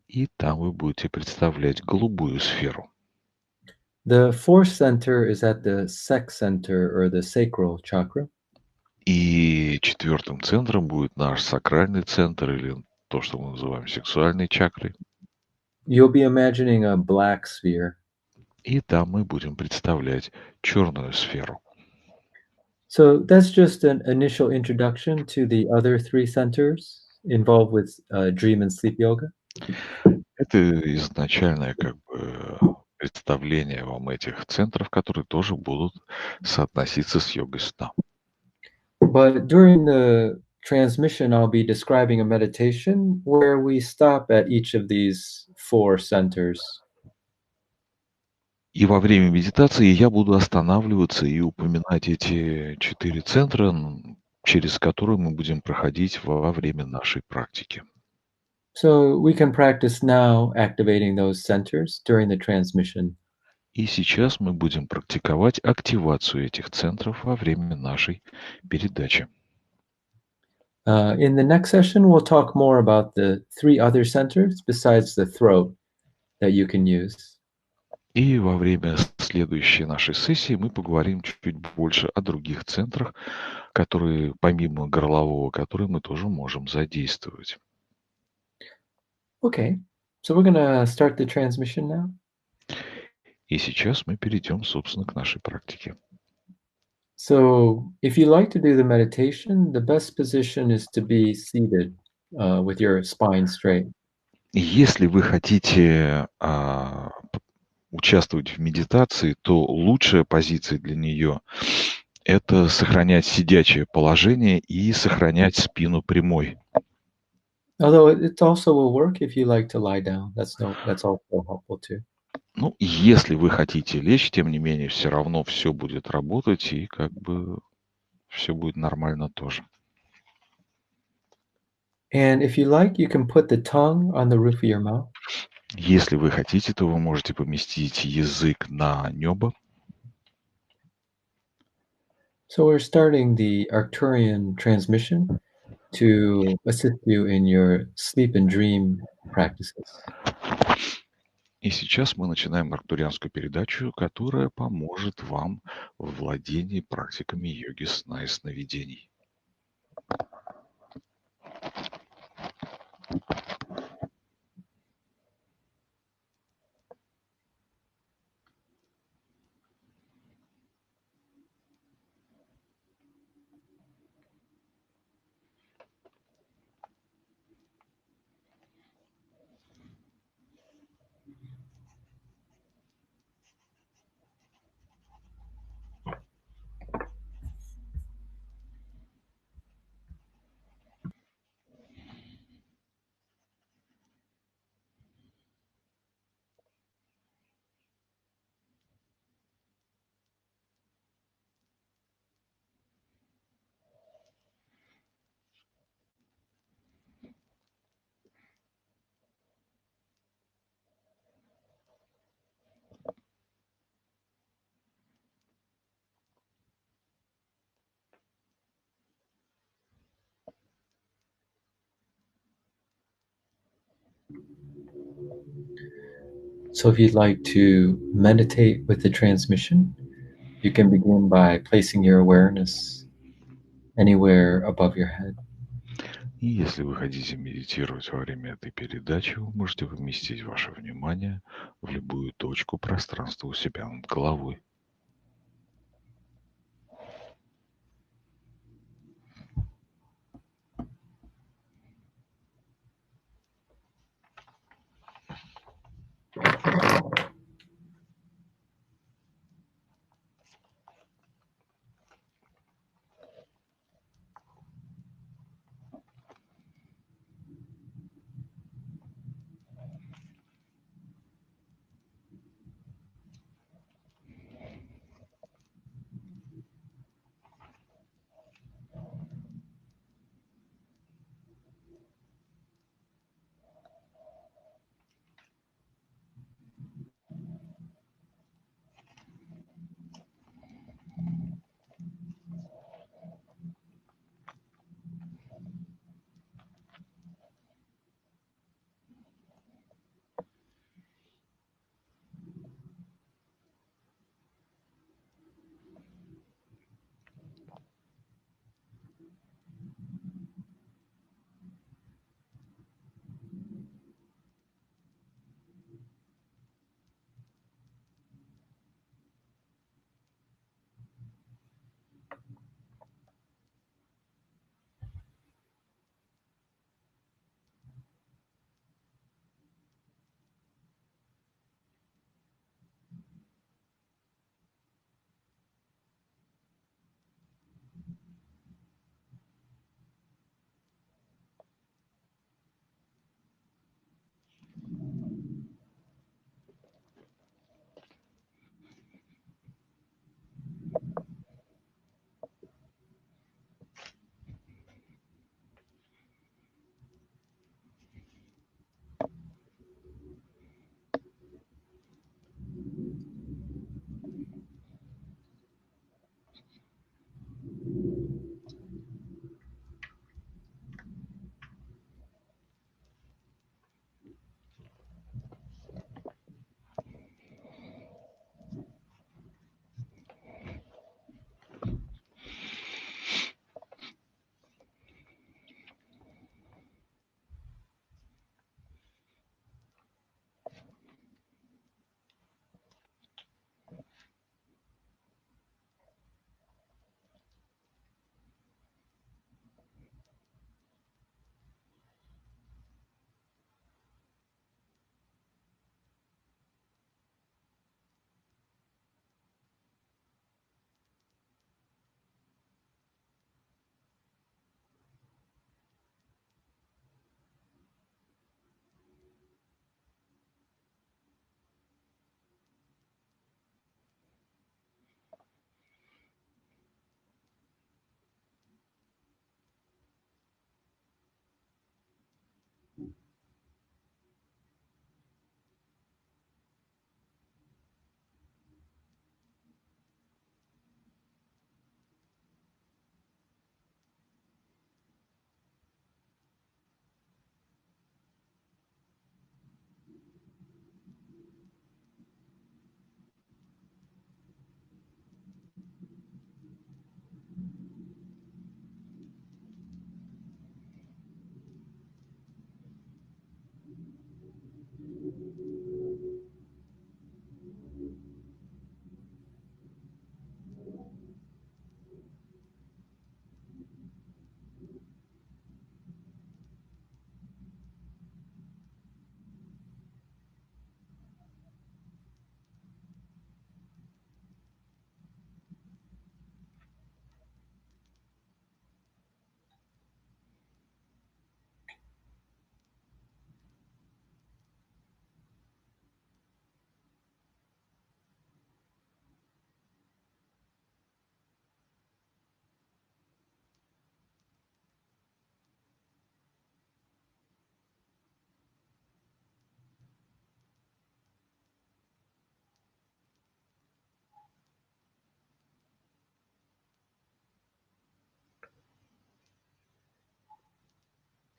И там вы будете представлять голубую сферу. The fourth center is at the sex center or the sacral chakra. И четвертым центром будет наш сакральный центр, или то, что мы называем сексуальной чакрой. You'll be imagining a black sphere. И там мы будем представлять черную сферу. So that's just an initial introduction to the other three centers involved with dream and sleep yoga. Это изначальное представление вам этих центров, которые тоже будут соотноситься с йогой сна. But during the transmission, I'll be describing a meditation where we stop at each of these four centers. И во время медитации я буду останавливаться и упоминать эти 4 центра, через которые мы будем проходить во время нашей практики. So we can practice now activating those centers during the transmission. И сейчас мы будем практиковать активацию этих центров во время нашей передачи. In the next session, we'll talk more about the three other centers besides the throat that you can use. И во время следующей нашей сессии мы поговорим чуть-чуть больше о других центрах, которые, помимо горлового, которые мы тоже можем задействовать. Okay, so we're going to start the transmission now. И сейчас мы перейдем, собственно, к нашей практике. So if you like to do the meditation, the best position is to be seated with your spine straight. Если вы хотите участвовать в медитации, то лучшая позиция для нее – это сохранять сидячее положение и сохранять спину прямой. Although it also will work if you like to lie down. That's also helpful too. Ну, если вы хотите лечь, тем не менее, все равно все будет работать, и все будет нормально тоже. And if you like, you can put the tongue on the roof of your mouth. Если вы хотите, то вы можете поместить язык на небо. So we're starting the Arcturian transmission to assist you in your sleep and dream practices. И сейчас мы начинаем арктурианскую передачу, которая поможет вам в владении практиками йоги сна и сновидений. So if you'd like to meditate with the transmission, you can begin by placing your awareness anywhere above your head. И если вы хотите медитировать во время этой передачи, вы можете поместить ваше внимание в любую точку пространства у себя над головой.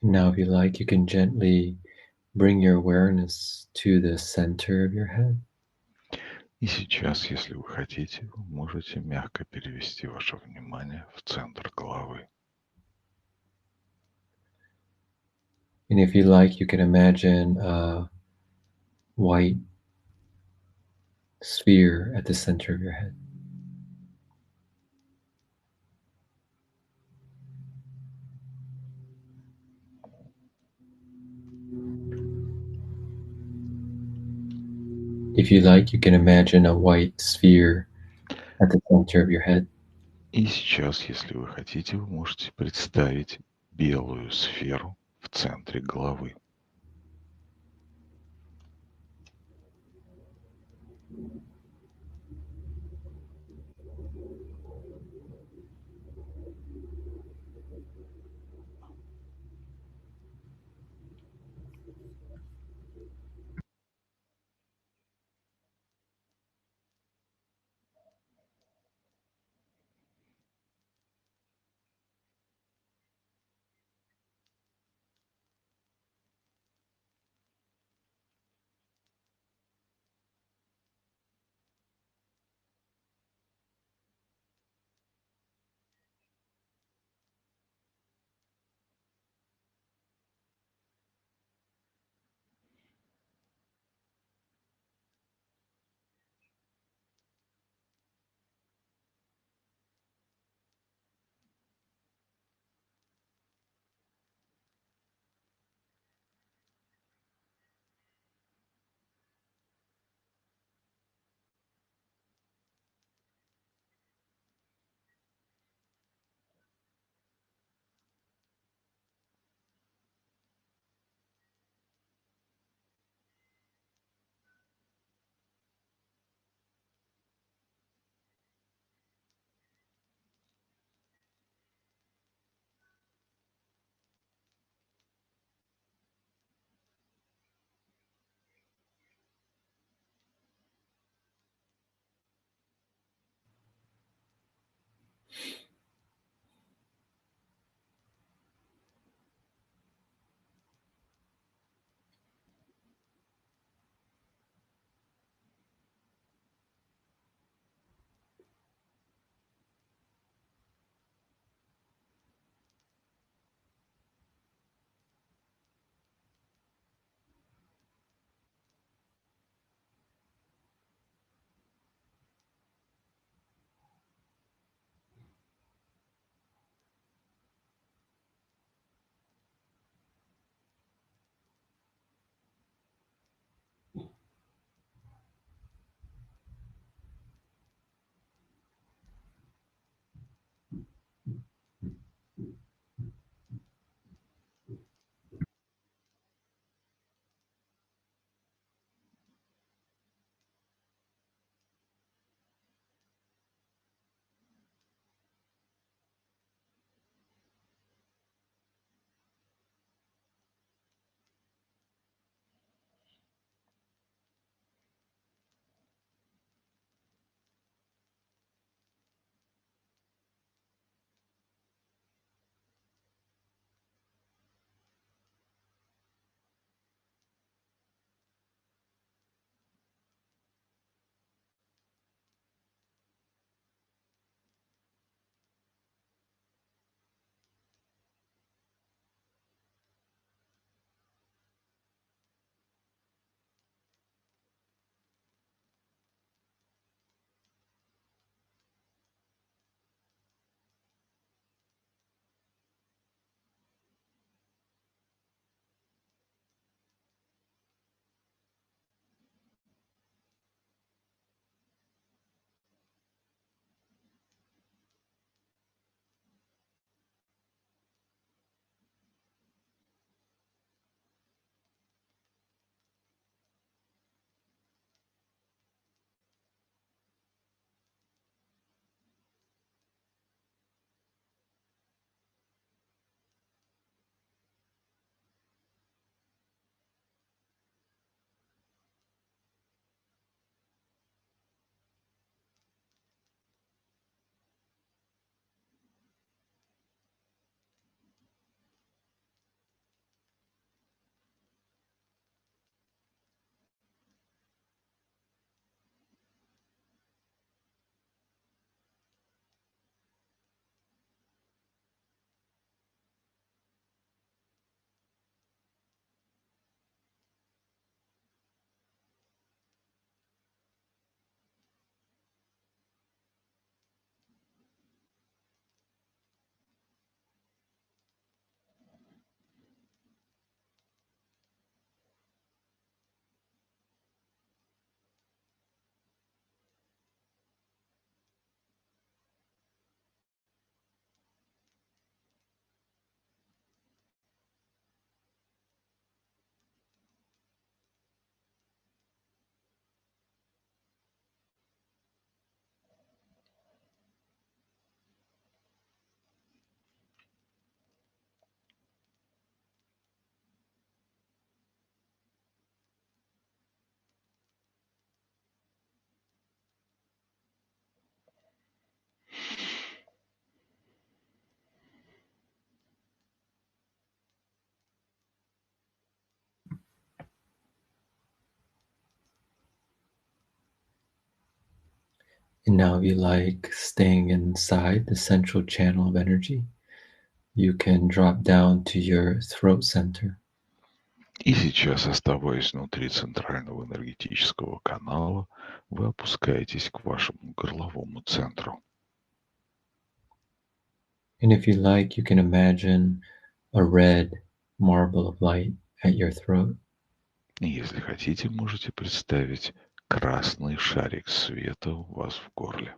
Now, if you like, you can gently bring your awareness to the center of your head. И сейчас, если вы хотите, вы можете мягко перевести ваше внимание в центр головы. And if you like, you can imagine a white sphere at the center of your head. If you like, you can imagine a white sphere at the center of your head. И сейчас, если вы хотите, вы можете представить белую сферу в центре головы. And now if you like staying inside the central channel of energy, you can drop down to your throat center. И сейчас, оставаясь внутри центрального энергетического канала, вы опускаетесь к вашему горловому центру. And if you like, you can imagine a red marble of light at your throat. И если хотите, можете представить красный шарик света у вас в горле.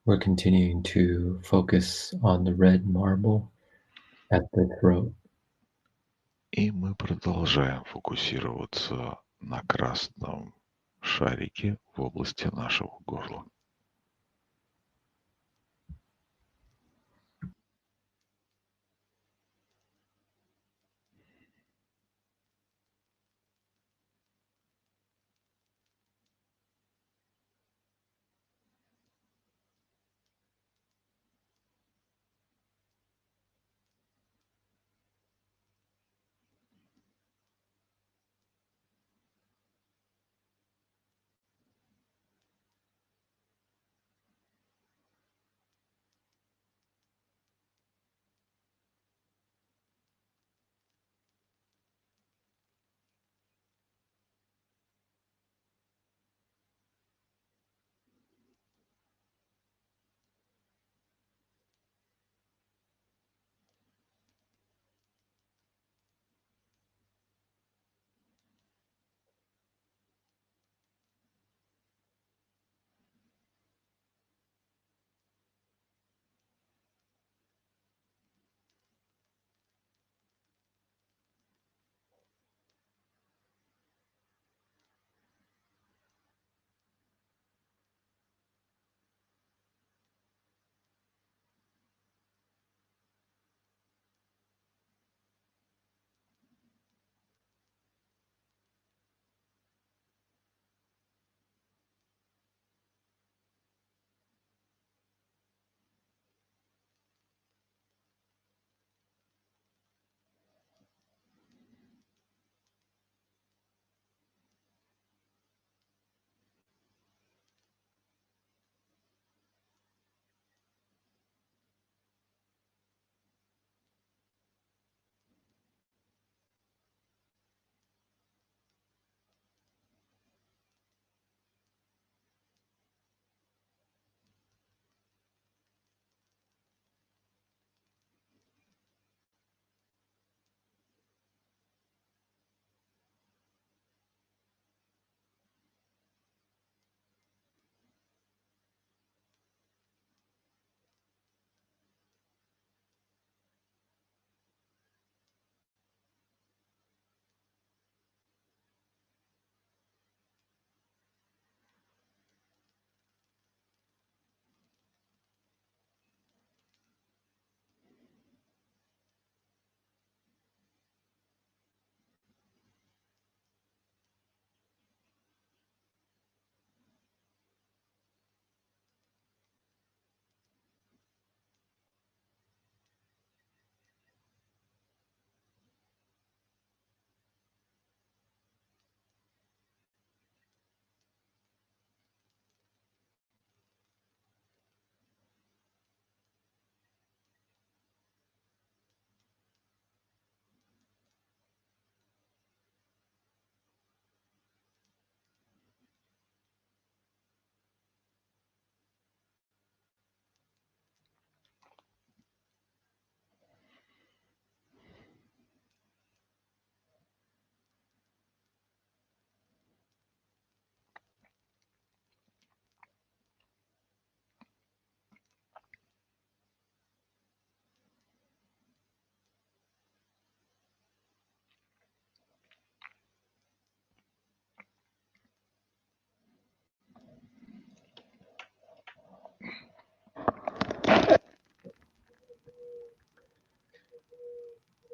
We're continuing to focus on the red marble at the throat. И мы продолжаем фокусироваться на красном шарики в области нашего горла.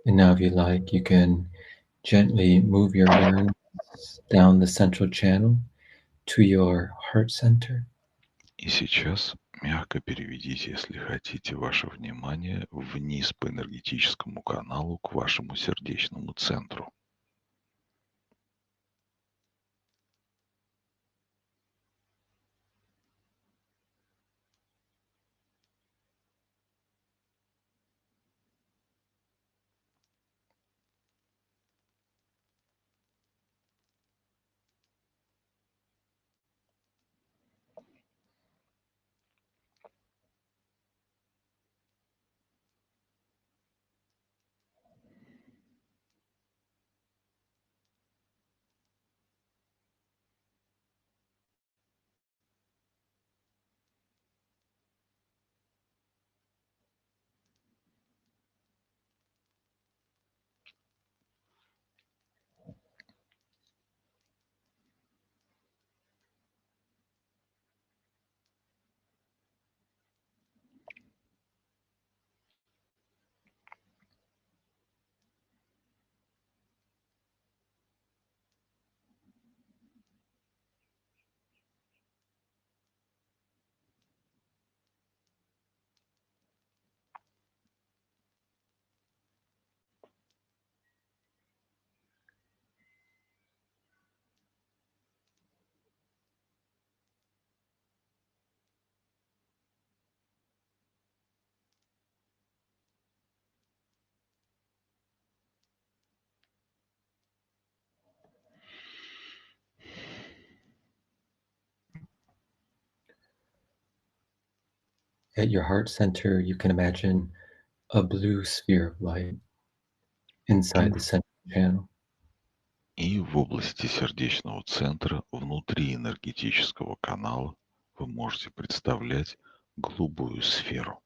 And now, if you like, you can gently move your awareness down the central channel to your heart center. И сейчас мягко переведите, если хотите, ваше внимание вниз по энергетическому каналу к вашему сердечному центру. At your heart center, you can imagine a blue sphere of light И, inside the central channel. и в области сердечного центра, внутри энергетического канала, вы можете представлять голубую сферу.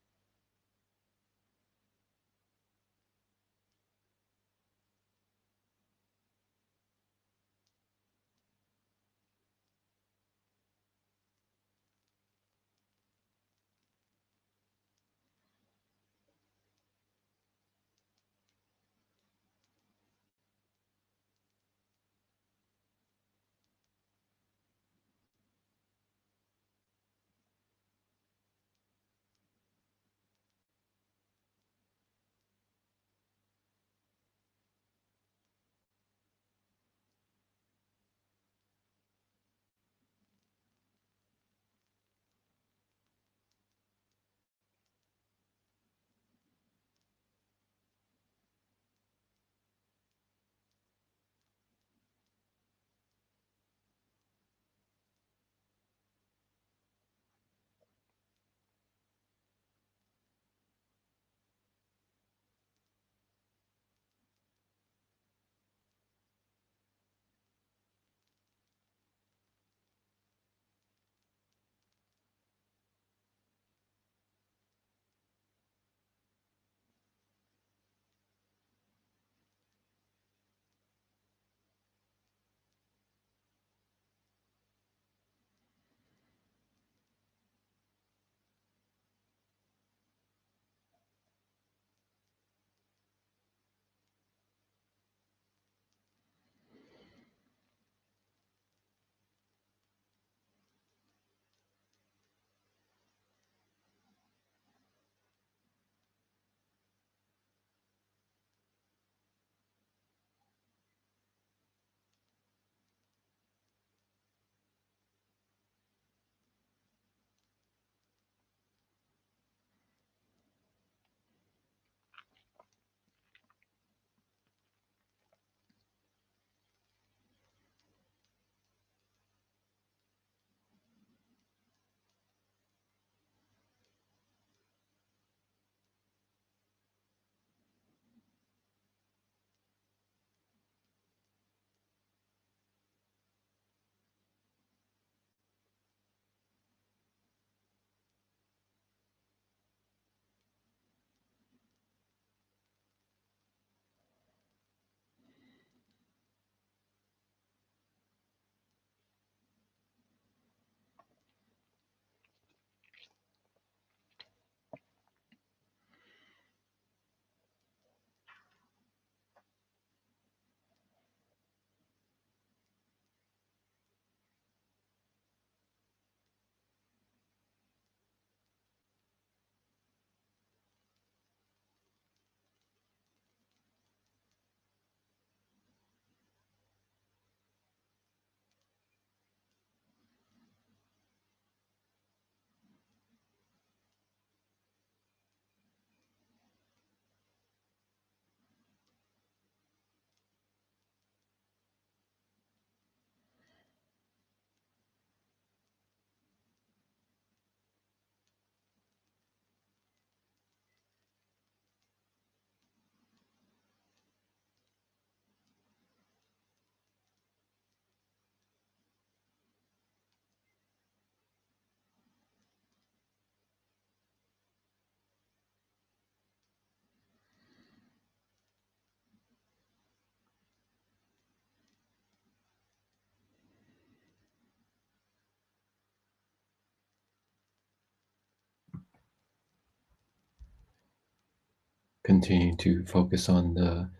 Continue to focus on the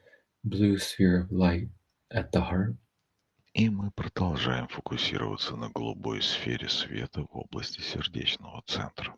blue sphere of light at the heart. И мы продолжаем фокусироваться на голубой сфере света в области сердечного центра.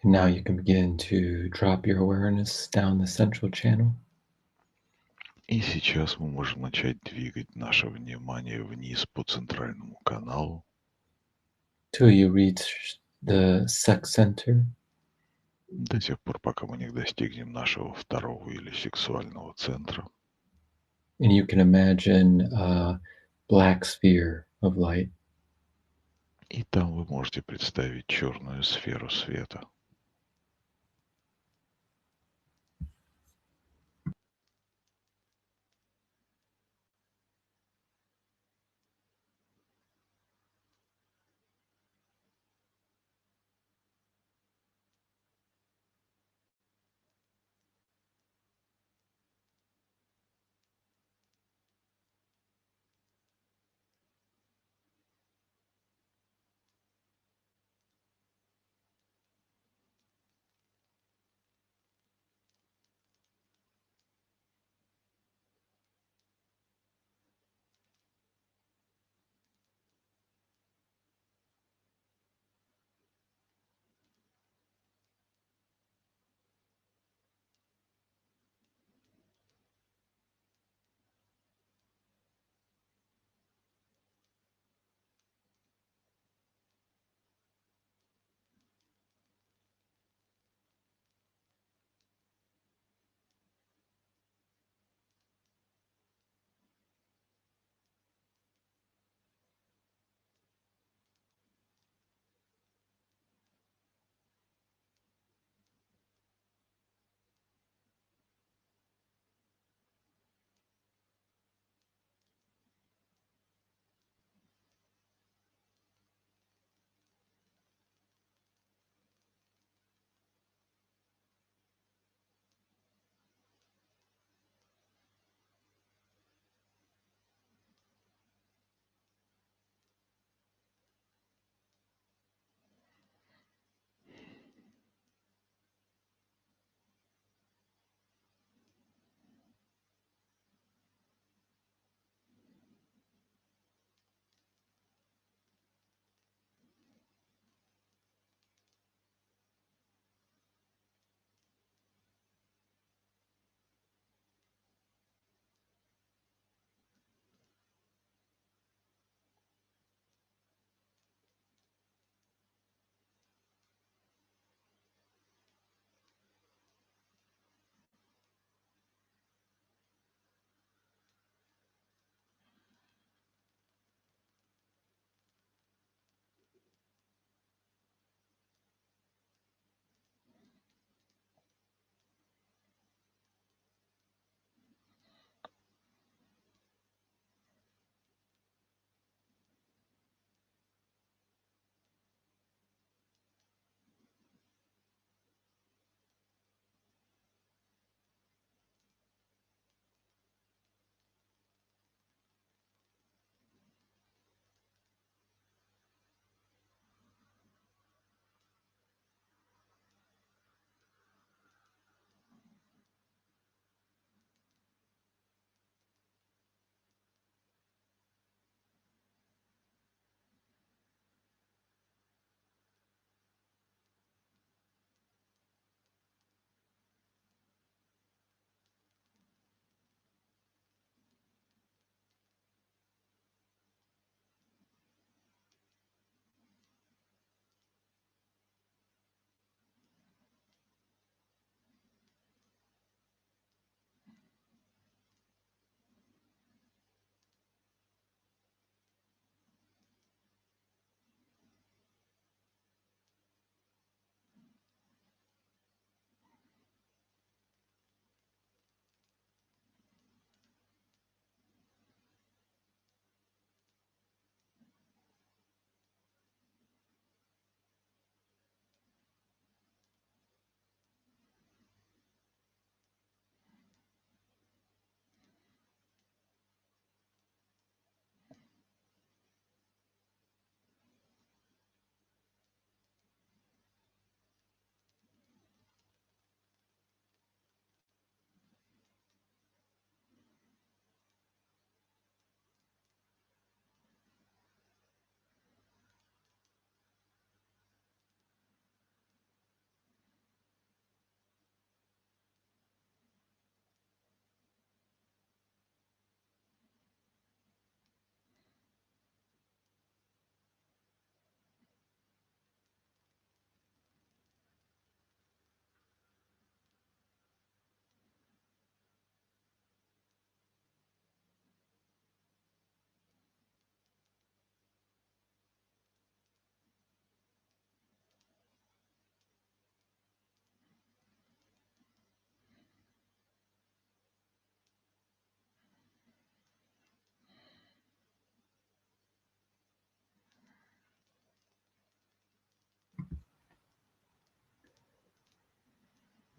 And now you can begin to drop your awareness down the central channel. И сейчас мы можем начать двигать наше внимание вниз по центральному каналу, Till you reach the sex center. до тех пор, пока мы не достигнем нашего второго или сексуального центра. And you can imagine a black sphere of light. И там вы можете представить черную сферу света.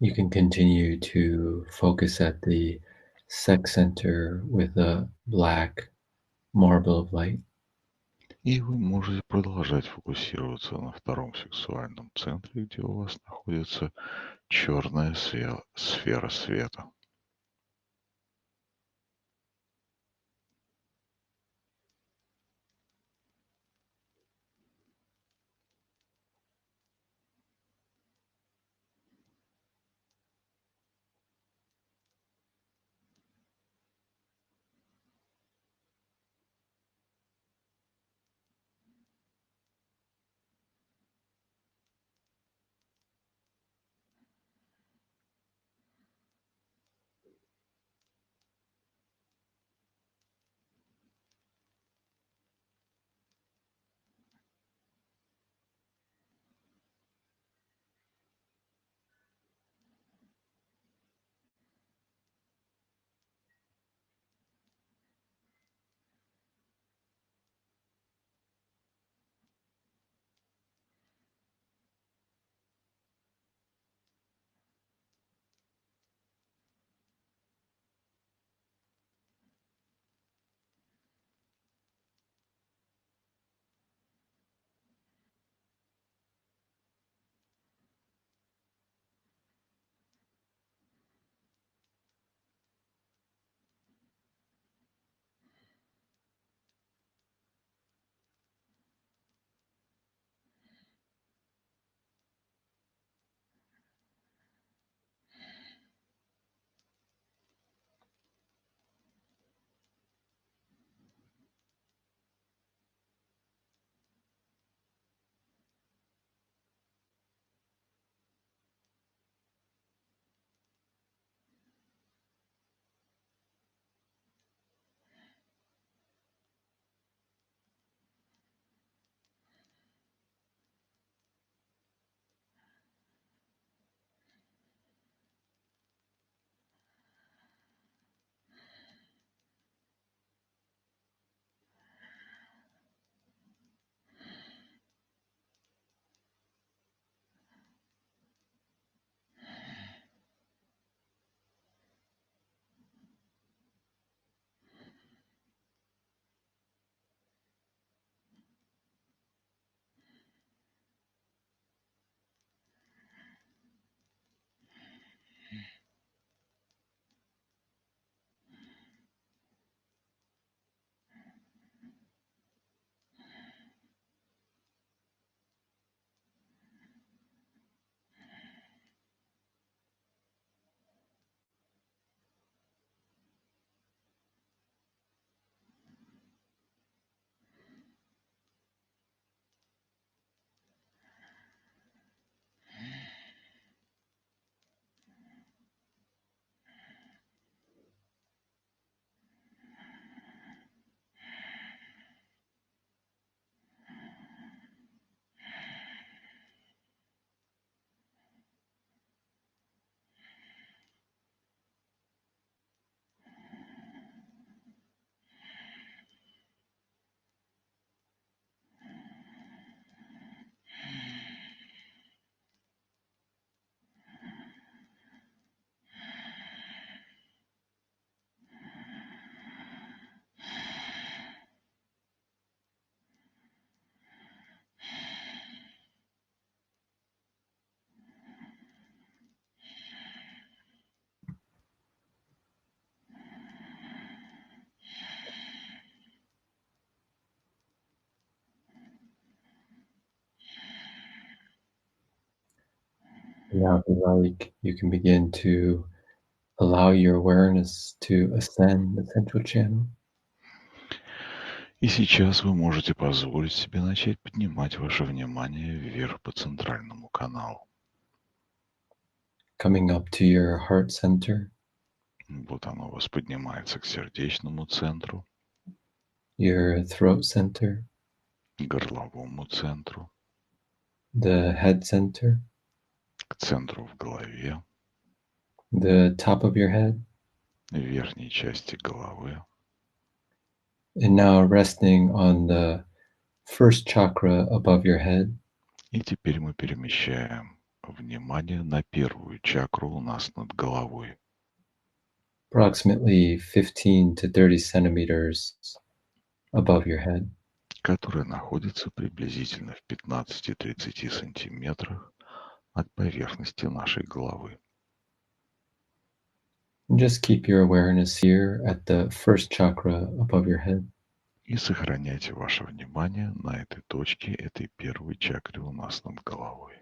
You can continue to focus at the sex center with a black marble of light. И вы можете продолжать фокусироваться на втором сексуальном центре, где у вас находится черная сфера света. Now, if you like, you can begin to allow your awareness to ascend the central channel. И сейчас вы можете позволить себе начать поднимать ваше внимание вверх по центральному каналу. Coming up to your heart center, Вот оно у вас поднимается к сердечному центру, your throat center, к горловому центру, the head center, к центру в голове, the top of your head, верхней части головы. and now resting on the first chakra above your head. И теперь мы перемещаем внимание на первую чакру у нас над головой, approximately 15 to 30 centimeters above your head. которая находится приблизительно в 15-30 сантиметрах от поверхности нашей головы. And just keep your awareness here at the first chakra above your head. И сохраняйте ваше внимание на этой точке, этой первой чакре у нас над головой.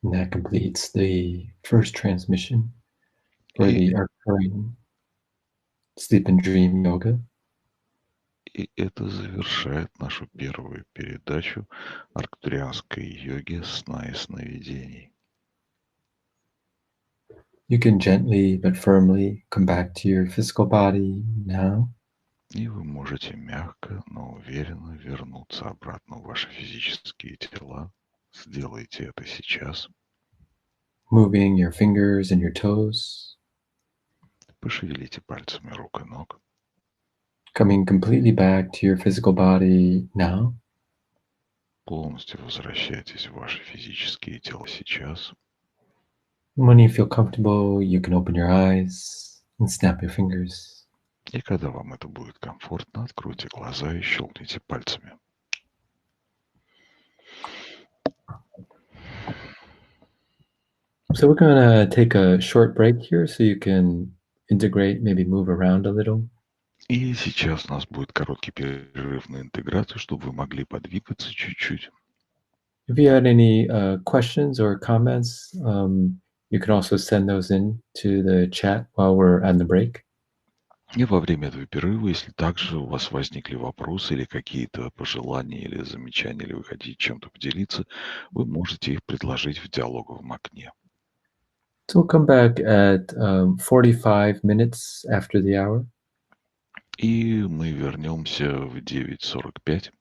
And that completes the first transmission for И, the Arkturian sleep and dream yoga. и это завершает нашу первую передачу Арктурианской йоги сна и сновидений. You can gently but firmly come back to your physical body now. И вы можете мягко, но уверенно вернуться обратно в ваши физические тела. Сделайте это сейчас. Moving your fingers and your toes, Пошевелите пальцами рук и ног. coming completely back to your physical body now. Полностью возвращайтесь в ваши физические тела сейчас. When you feel comfortable, you can open your eyes and snap your fingers. И когда вам это будет комфортно, откройте глаза и щелкните пальцами. So we're going to take a short break here so you can integrate, maybe move around a little. И сейчас у нас будет короткий перерыв на интеграцию, чтобы вы могли подвигаться чуть-чуть. If you had any questions or comments, you can also send those in to the chat while we're on the break. И во время этого перерыва, если также у вас возникли вопросы или какие-то пожелания или замечания, или вы хотите чем-то поделиться, вы можете их предложить в диалоговом окне. So we'll come back at 45 minutes after the hour. И мы вернемся в 9:45.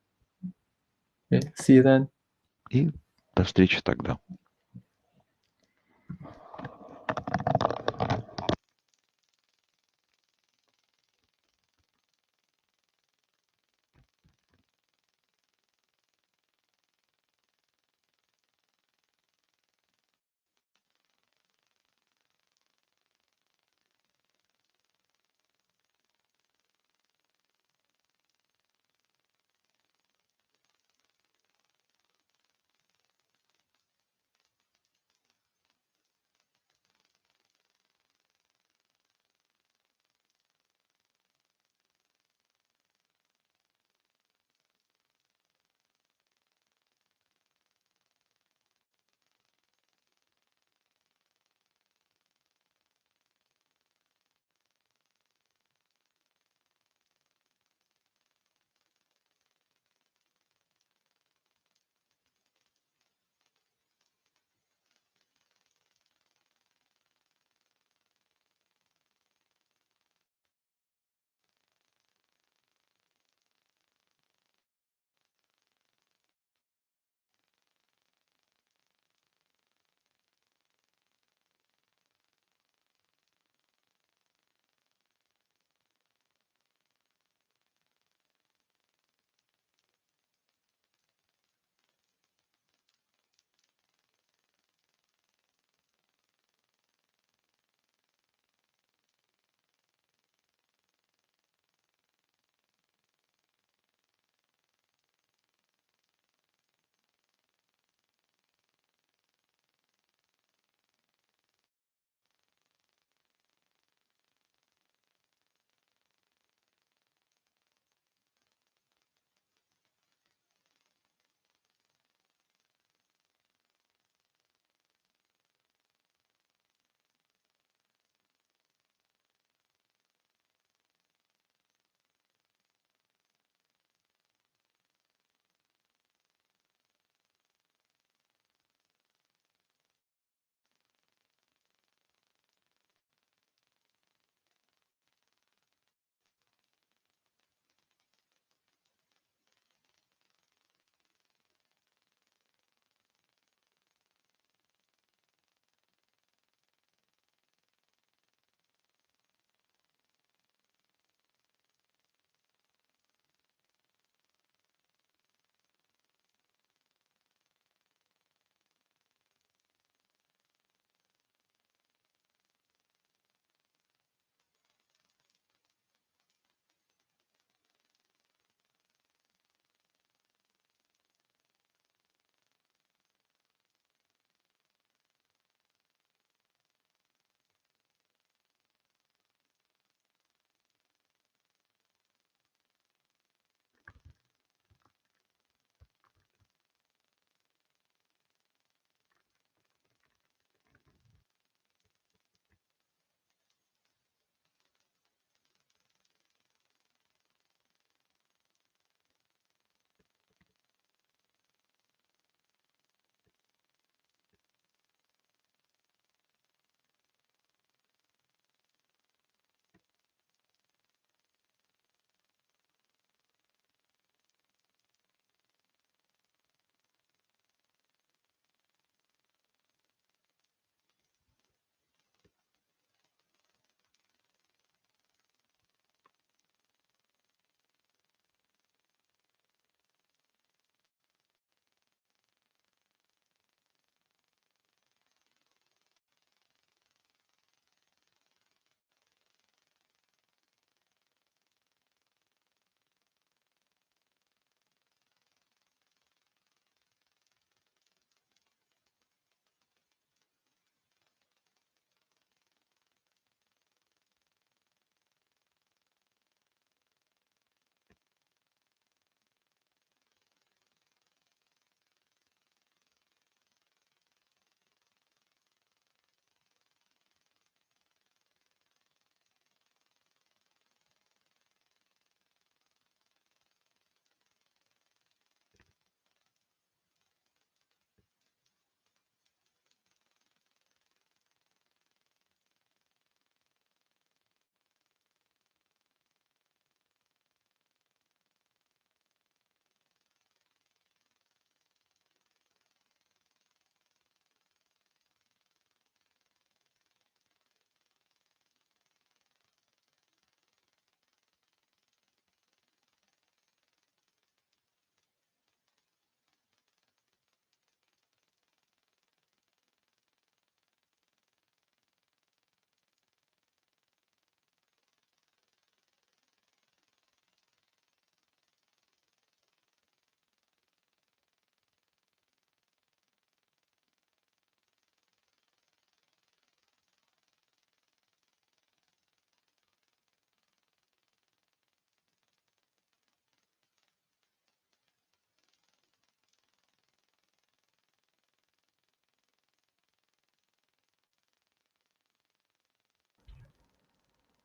Okay, see you then. И до встречи тогда.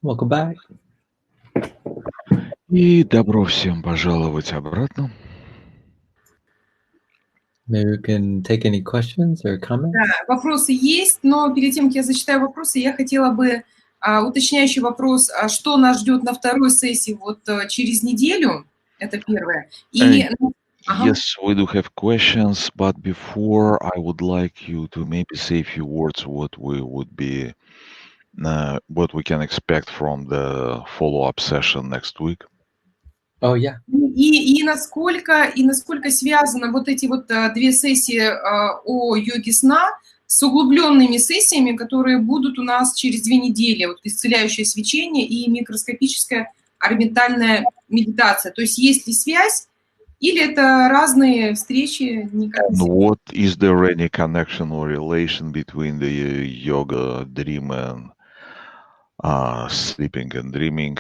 Welcome back. И добро всем пожаловать обратно. Maybe we can take any questions or comments. Да, вопросы есть, но перед тем, как я зачитаю вопросы, я хотела бы уточняющий вопрос, что нас ждет на второй сессии вот через неделю, это первое. И, Yes, we do have questions, but before I would like you to maybe say a few words what we can expect from the follow-up session next week. Oh, yeah. И насколько связаны вот эти вот две сессии о йоге сна с углубленными сессиями, которые будут у нас через 2 недели, вот исцеляющее свечение и микроскопическая орбитальная медитация. То есть есть ли связь, или это разные встречи? What is there any connection or relation between the yoga, dream, and sleeping and dreaming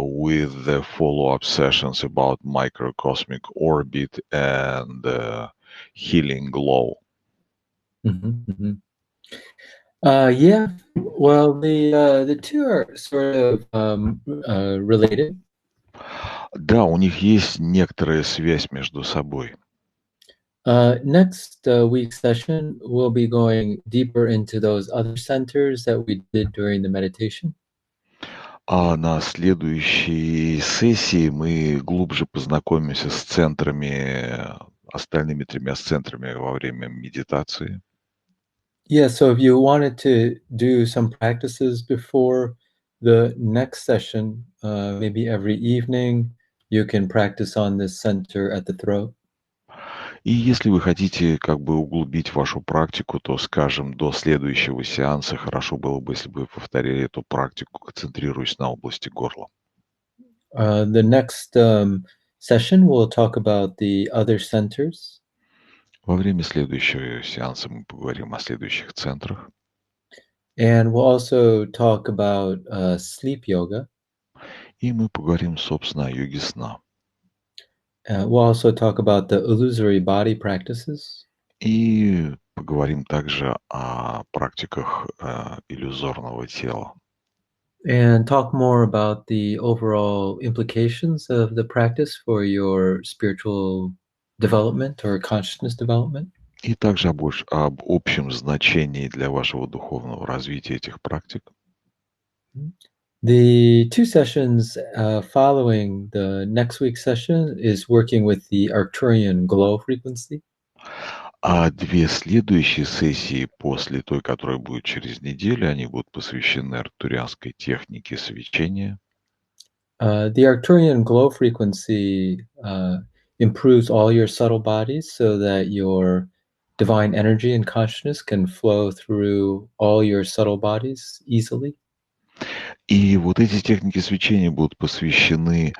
with the follow-up sessions about microcosmic orbit and healing glow? Yeah. Well, the two are sort of related. Да, у них есть некоторая связь между собой. Next week's session, we'll be going deeper into those other centers that we did during the meditation. А на следующей сессии мы глубже познакомимся с центрами, остальными 3 центрами во время медитации. Yeah, so if you wanted to do some practices before the next session, maybe every evening, you can practice on this center at the throat. И если вы хотите как бы углубить вашу практику, то, скажем, до следующего сеанса хорошо было бы, если бы вы повторили эту практику, концентрируясь на области горла. The next session, we'll talk about the other centers. Во время следующего сеанса мы поговорим о следующих центрах. And we'll also talk about sleep yoga. И мы поговорим, собственно, о йоге сна. We'll also talk about the illusory body practices. И поговорим также о практиках иллюзорного тела. And talk more about the overall implications of the practice for your spiritual development or consciousness development. И также об общем значении для вашего духовного развития этих практик. The 2 sessions following the next week's session is working with the Arkturian glow frequency. А 2 следующие сессии после той, которая будет через неделю, они будут посвящены арктурианской технике свечения. The Arkturian glow frequency improves all your subtle bodies so that your divine energy and consciousness can flow through all your subtle bodies easily. И вот эти техники свечения будут посвящены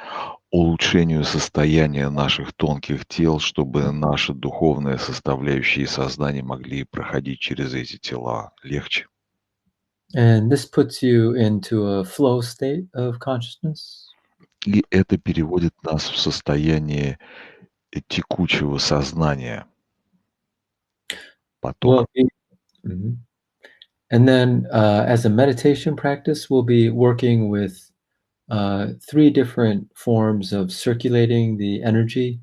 улучшению состояния наших тонких тел, чтобы наши духовные составляющие сознания могли проходить через эти тела легче. And this puts you into a flow state of consciousness. И это переводит нас в состояние текучего сознания. Поток. And then as a meditation practice, we'll be working with 3 different forms of circulating the energy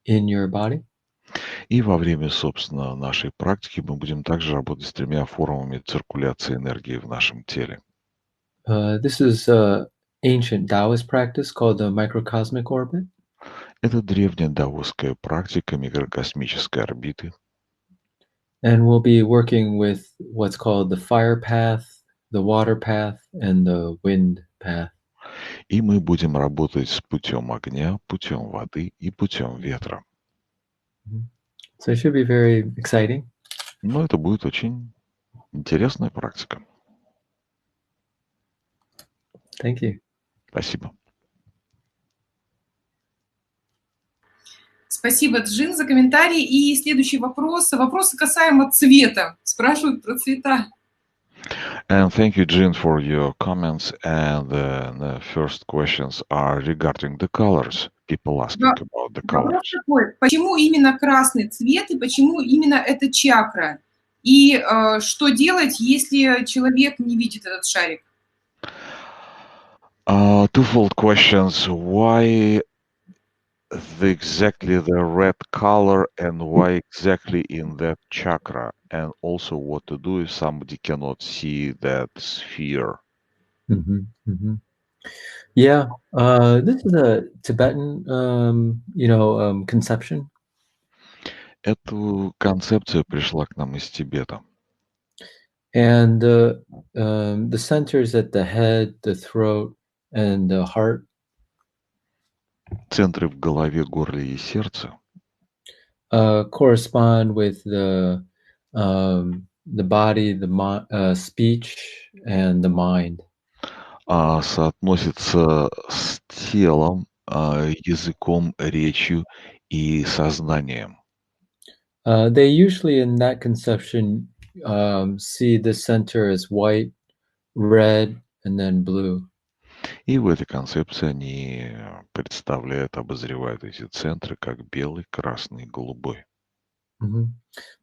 in your body. И во время, собственно, нашей практики мы будем также работать с 3 формами циркуляции энергии в нашем теле. This is an ancient Taoist practice called the microcosmic orbit. Это древняя даосская практика микрокосмической орбиты. And we'll be working with what's called the fire path, the water path, and the wind path. И мы будем работать с путем огня, путем воды и путем ветра. So it should be very exciting. Но это будет очень интересная практика. Thank you. Спасибо. Спасибо, Джин, за комментарий. И следующий вопрос. Вопросы касаемо цвета. Спрашивают про цвета. And thank you, Jin, for your comments. And the first questions are regarding the colors. People asking about the colors. Вопрос такой. Почему именно красный цвет и почему именно эта чакра? И что делать, если человек не видит этот шарик? Twofold questions. Why exactly the red color and why exactly in that chakra? And also what to do if somebody cannot see that sphere? Mhm, mhm. Yeah, this is a Tibetan, conception. Эта концепция пришла к нам из Тибета. And the centers at the head, the throat, and the heart Центры в голове, горле и сердце correspond with the body, speech, and the mind. соотносятся с телом, языком, речью и сознанием. They usually, in that conception, see the center as white, red, and then blue. И в этой концепции они представляют, обозревают эти центры как белый, красный, голубой. Mhm.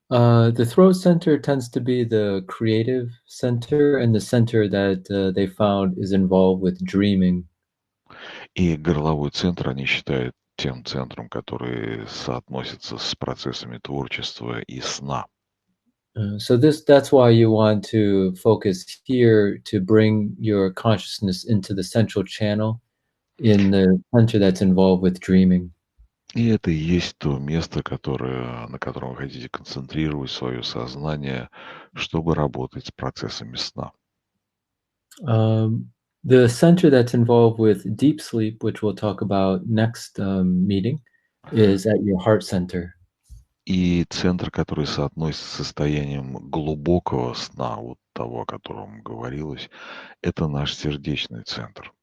The throat center tends to be the creative center and the center that they found is involved with dreaming. И горловой центр они считают тем центром, который соотносится с процессами творчества и сна. So that's why you want to focus here to bring your consciousness into the central channel in the center that's involved with dreaming. И это и есть то место, на котором вы хотите концентрировать свое сознание, чтобы работать с процессами сна. The center that's involved with deep sleep, which we'll talk about next meeting, is at your heart center. И центр, который соотносится с состоянием глубокого сна, вот того, о котором говорилось, это наш сердечный центр.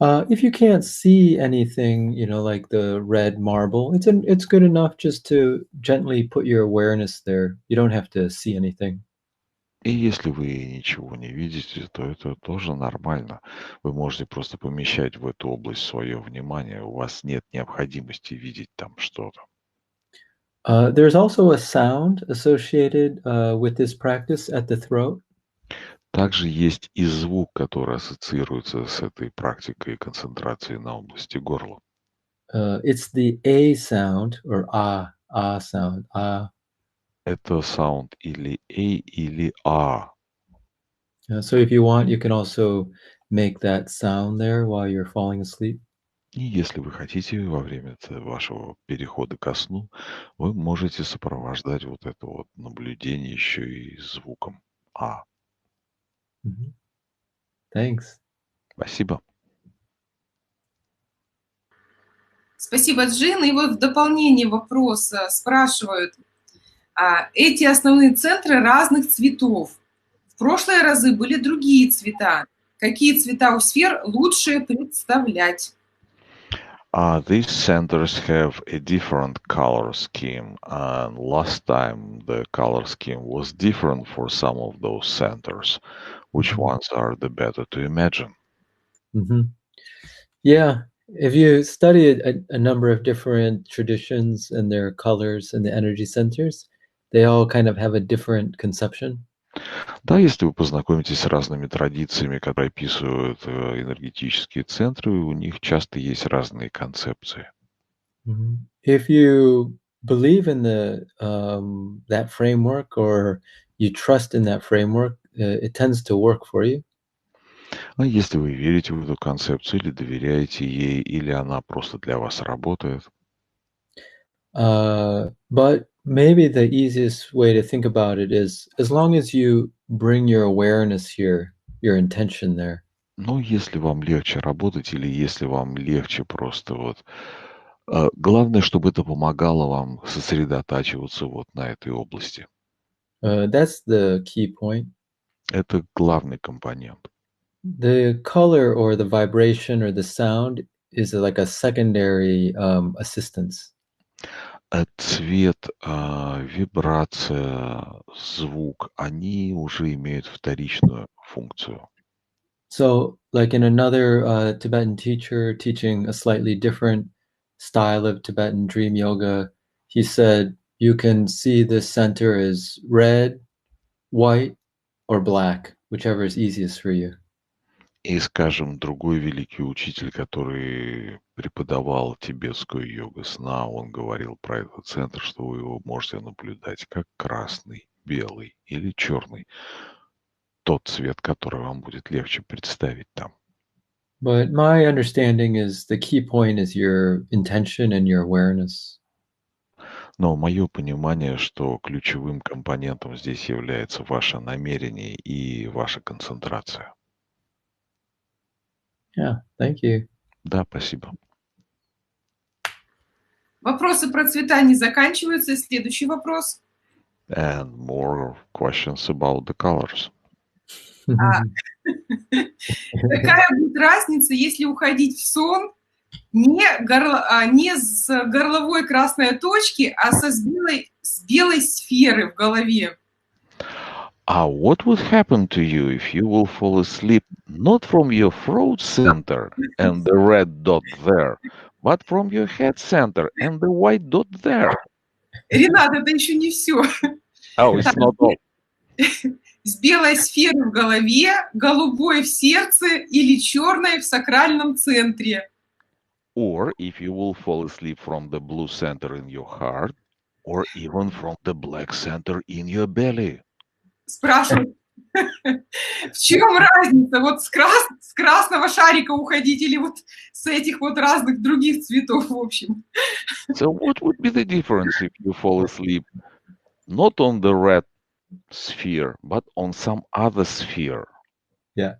If you can't see anything, like the red marble, it's good enough just to gently put your awareness there. You don't have to see anything. И если вы ничего не видите, то это тоже нормально. Вы можете просто помещать в эту область свое внимание. У вас нет необходимости видеть там что-то. There's also a sound associated with this practice at the throat. Также есть и звук, который ассоциируется с этой практикой концентрации на области горла. It's the A sound or ah sound. Ah. Это саунд или A, или А. So if you want, you can also make that sound there while you're falling asleep. И если вы хотите, во время вашего перехода ко сну, вы можете сопровождать вот это вот наблюдение еще и звуком А. Mhm. Thanks. Спасибо. Спасибо, Джин. И вот в дополнение вопроса спрашивают, эти основные центры разных цветов. В прошлые разы были другие цвета. Какие цвета у сфер лучше представлять? These centers have a different color scheme, and last time the color scheme was different for some of those centers. Which ones are the better to imagine? Mhm. Yeah, if you study a number of different traditions and their colors and the energy centers, they all kind of have a different conception. Да, если вы познакомитесь с разными традициями, которые описывают энергетические центры, у них часто есть разные концепции. If you believe in that framework or you trust in that framework, it tends to work for you. А если вы верите в эту концепцию или доверяете ей, или она просто для вас работает. But maybe the easiest way to think about it is as long as you bring your awareness here, your intention there. Но если вам легче работать или если вам легче просто вот... главное, чтобы это помогало вам сосредотачиваться вот на этой области. That's the key point. Это главный компонент. The color or the vibration or the sound is like a secondary assistance. Цвет, вибрация, звук, они уже имеют вторичную функцию. So, like in another Tibetan teacher teaching a slightly different style of Tibetan dream yoga, he said you can see the center as red, white, or black, whichever is easiest for you. И, скажем, другой великий учитель, который преподавал тибетскую йогу сна, он говорил про этот центр, что вы его можете наблюдать как красный, белый или черный. Тот цвет, который вам будет легче представить там. But my understanding is the key point is your intention and your awareness. Но мое понимание, что ключевым компонентом здесь является ваше намерение и ваша концентрация. Yeah, thank you. Да, спасибо. Вопросы про цвета не заканчиваются. Следующий вопрос. And more questions about the colors. Какая будет разница, если уходить в сон не с горловой красной точки, а с белой сферы в голове? What would happen to you if you will fall asleep not from your throat center and the red dot there, but from your head center and the white dot there? Ренат, это еще не все. Oh, it's not all. С белой сферой в голове, голубой в сердце или черной в сакральном центре. Or if you will fall asleep from the blue center in your heart, or even from the black center in your belly. Спрашивают, в чем разница? Вот с красного шарика уходить или вот с этих вот разных других цветов, в общем? So what would be the difference if you fall asleep not on the red sphere, but on some other sphere? Yeah.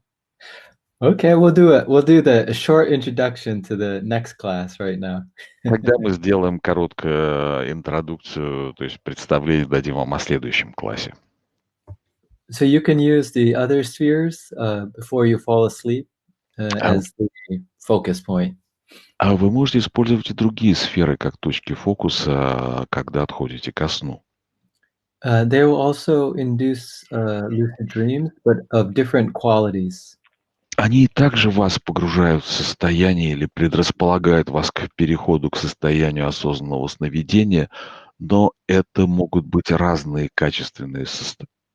Okay, we'll do it. We'll do the short introduction to the next class right now. Тогда мы сделаем короткую интродукцию, то есть представление дадим вам о следующем классе. So you can use the other spheres before you fall asleep as the focus point. А вы можете использовать и другие сферы как точки фокуса, когда отходите ко сну. They will also induce lucid dreams, but of different qualities. Они также вас погружают в состояние или предрасполагают вас к переходу к состоянию осознанного сновидения, но это могут быть разные качественные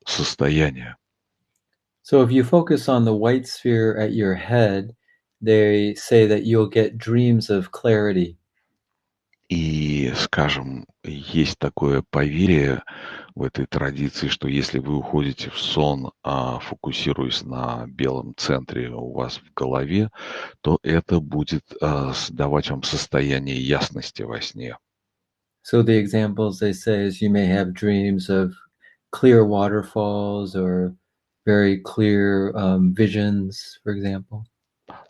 состояния. So if you focus on the white sphere at your head, they say that you'll get dreams of clarity. И, скажем, есть такое поверье в этой традиции, что если вы уходите в сон, фокусируясь на белом центре у вас в голове, то это будет давать вам состояние ясности во сне. So the examples they say is you may have dreams of clear waterfalls or very clear visions, for example.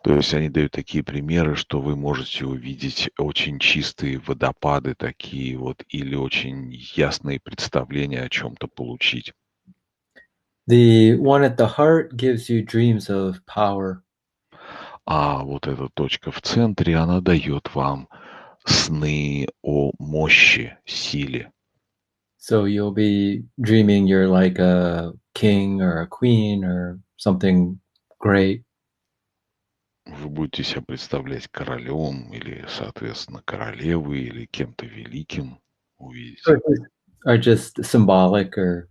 То есть они дают такие примеры, что вы можете увидеть очень чистые водопады такие вот или очень ясные представления о чем-то получить. The one at the heart gives you dreams of power. А вот эта точка в центре, она дает вам сны о мощи, силе. So you'll be dreaming you're like a king or a queen or something great. Вы будете себя представлять королем или, соответственно, королевой или кем-то великим увидите. Are just symbolic or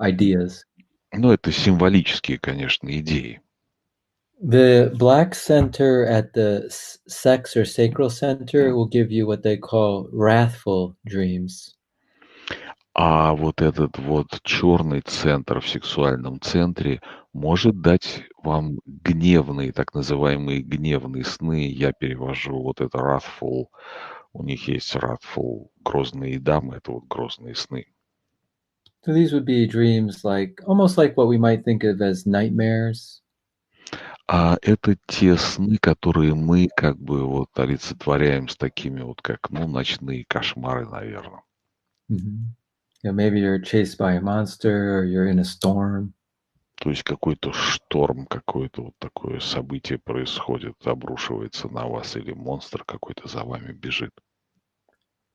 ideas. Ну, это символические, конечно, идеи. The black center at the sex or sacral center will give you what they call wrathful dreams. А вот этот вот черный центр в сексуальном центре может дать вам гневные, так называемые гневные сны. Я перевожу вот это wrathful. У них есть wrathful, грозные дамы, это вот грозные сны. So these would be dreams like almost like what we might think of as nightmares. А это те сны, которые мы как бы вот олицетворяем с такими вот, как, ну, ночные кошмары, наверное. Mm-hmm. Yeah, maybe you're chased by a monster or you're in a storm. То есть какой-то шторм, какое-то вот такое событие происходит, обрушивается на вас, или монстр какой-то за вами бежит.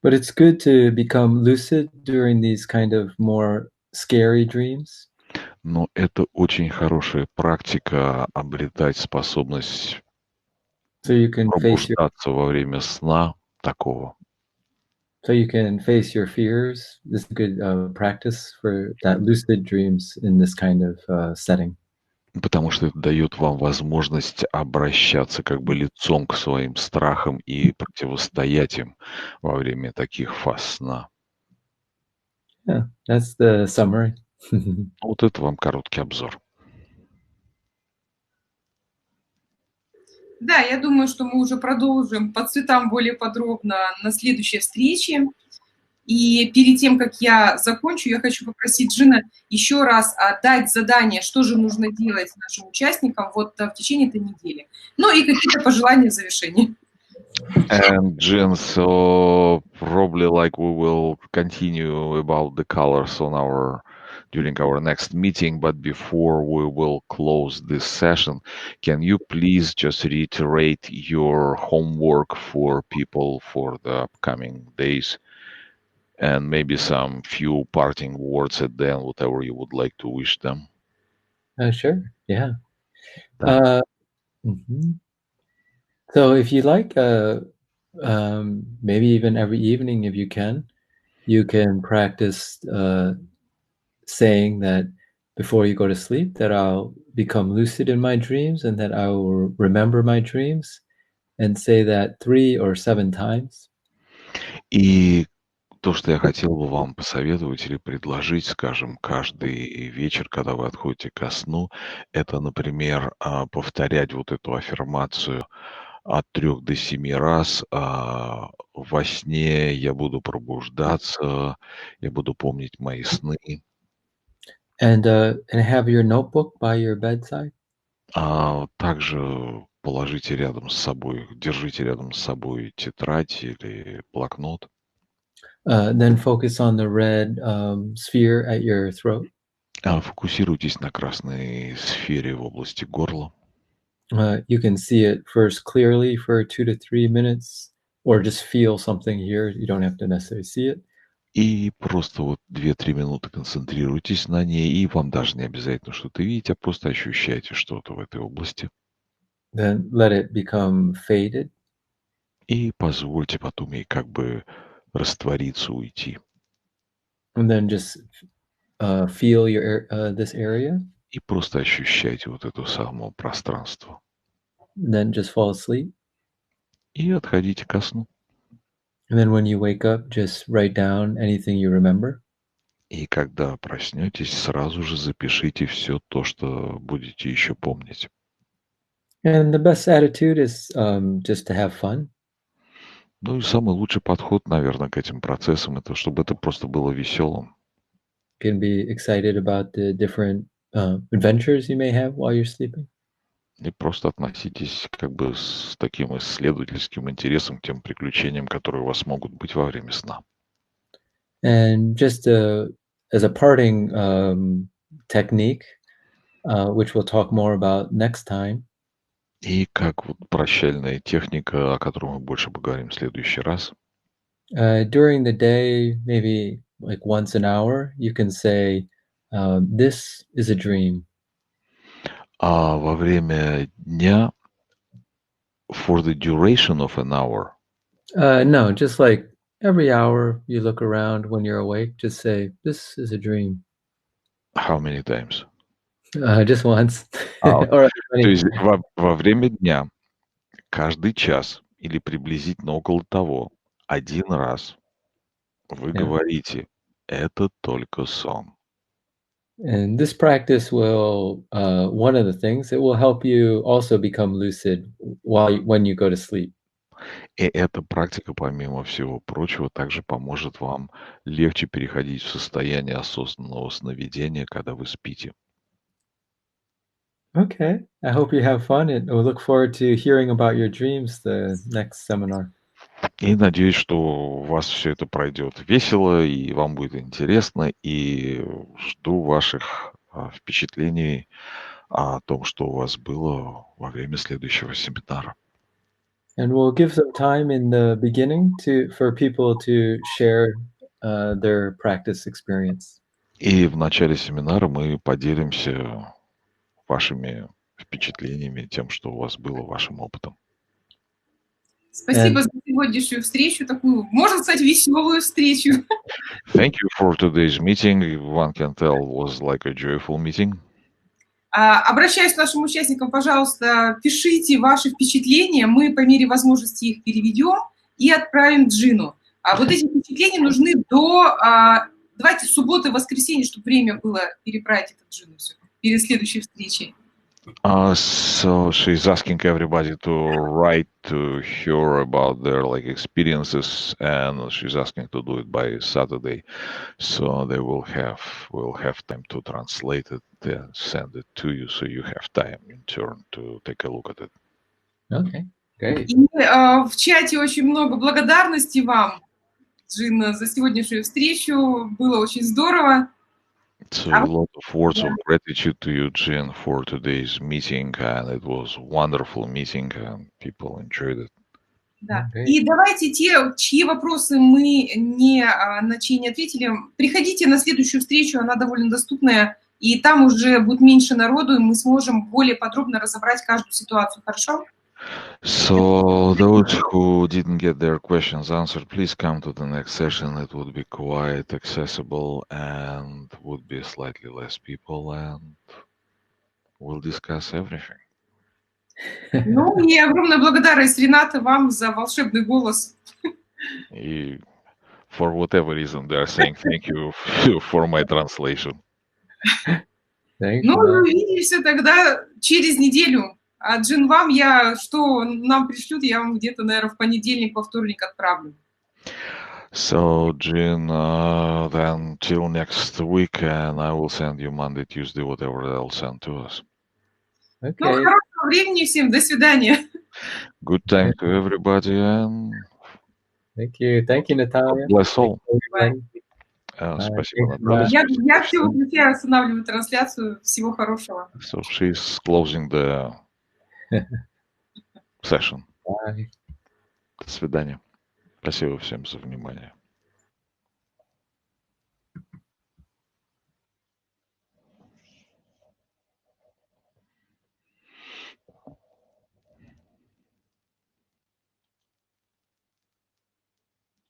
But it's good to become lucid during these kind of more scary dreams. Но это очень хорошая практика обретать способность So you can пробуждаться во время сна такого. face your fears. This is a good practice for that lucid dreams in this kind of setting. Потому что это дает вам возможность обращаться как бы лицом к своим страхам и противостоять им во время таких фаз сна. Yeah, that's the summary. Вот это вам короткий обзор. Да, я думаю, что мы уже продолжим по цветам более подробно на следующей встрече. И перед тем, как я закончу, я хочу попросить Джина еще раз дать задание, что же нужно делать нашим участникам вот в течение этой недели. Ну и какие-то пожелания в завершении. And Jin, so probably like we will continue about the colors on during our next meeting, but before we will close this session, can you please just reiterate your homework for people for the upcoming days and maybe some few parting words at the end, whatever you would like to wish them? Sure. Yeah. Да. Mhm. So if you like, maybe even every evening, if you can practice saying that before you go to sleep, that I'll become lucid in my dreams and that I will remember my dreams, and say that 3 or 7 times. И то, что я хотел бы вам посоветовать или предложить, скажем, каждый вечер, когда вы отходите ко сну, это, например, повторять вот эту аффирмацию от 3 до 7 раз. Во сне я буду пробуждаться, я буду помнить мои сны. And have your notebook by your bedside. Также держите рядом с собой тетрадь или блокнот. Then focus on the red sphere at your throat. Фокусируйтесь на красной сфере в области горла. You can see it first clearly for 2 to 3 minutes, or just feel something here. You don't have to necessarily see it. И просто вот 2-3 минуты концентрируйтесь на ней, и вам даже не обязательно что-то видеть, а просто ощущайте что-то в этой области. Then let it become faded. И позвольте потом ей как бы раствориться, уйти. And then just feel this area. И просто ощущайте вот это само пространство. Then just fall asleep. И отходите ко сну. And then when you wake up, just write down anything you remember. И когда проснетесь, сразу же запишите все то, что будете еще помнить. And the best attitude is just to have fun. Ну и самый лучший подход, наверное, к этим процессам, это чтобы это просто было веселым. You can be excited about the different adventures you may have while you're sleeping. И просто относитесь как бы с таким исследовательским интересом к тем приключениям, которые у вас могут быть во время сна. And just as a parting technique, which we'll talk more about next time. И как вот прощальная техника, о которой мы больше поговорим в следующий раз. During the day, maybe like once an hour, you can say, "This is a dream." А во время дня, for the duration of an hour. No, just like every hour you look around when you're awake, just say, "This is a dream." How many times? Just once. То есть во время дня, каждый час или приблизительно около того, один раз вы говорите, это только сон. And this practice will, one of the things, it will help you also become lucid when you go to sleep. И эта практика, помимо всего прочего, также поможет вам легче переходить в состояние осознанного сновидения, когда вы спите. Okay. I hope you have fun, and we look forward to hearing about your dreams the next seminar. И надеюсь, что у вас все это пройдет весело, и вам будет интересно, и жду ваших впечатлений о том, что у вас было во время следующего семинара. And we'll give some time in the beginning for people to share their practice experience. И в начале семинара мы поделимся вашими впечатлениями, тем, что у вас было, вашим опытом. Спасибо за сегодняшнюю встречу, такую, можно сказать, веселую встречу. Thank you for today's meeting. One can tell was like a joyful meeting. Обращаюсь к нашим участникам, пожалуйста, пишите ваши впечатления, мы по мере возможности их переведем и отправим Джину. Вот эти впечатления нужны до, давайте, субботы, воскресенье, чтобы время было переправить это Джину все перед следующей встречей. So she's asking everybody to write to her about their experiences, and she's asking to do it by Saturday, so they will have time to translate it and send it to you, so you have time in turn to take a look at it. Okay, great. И в чате очень много благодарности вам, Джин, за сегодняшнюю встречу. Было очень здорово. So a lot of words of gratitude to you, Jin, for today's meeting, and it was a wonderful meeting, and people enjoyed it. Да. И давайте те, чьи вопросы мы на чьи не ответили, приходите на следующую встречу, она довольно доступная, и там уже будет меньше народу, и мы сможем более подробно разобрать каждую ситуацию, хорошо? So those who didn't get their questions answered, please come to the next session. It would be quite accessible and would be slightly less people, and we'll discuss everything. Ну и огромная благодарность, Рената, вам за волшебный голос. И for whatever reason, they are saying thank you for my translation. Ну, увидимся тогда через неделю. А Джин, вам что нам пришлют, я вам где-то, наверное, в понедельник, во вторник отправлю. So, Jin, then till next week, and I will send you Monday, Tuesday, whatever they'll send to us. Okay. Ну, хорошего времени всем, до свидания. Good time to everybody, and Thank you, Natalia. Bless all. Спасибо, Наталья. Я все выключаю, останавливаю трансляцию. Всего хорошего. So she's closing the session. Bye. До свидания. Спасибо всем за внимание.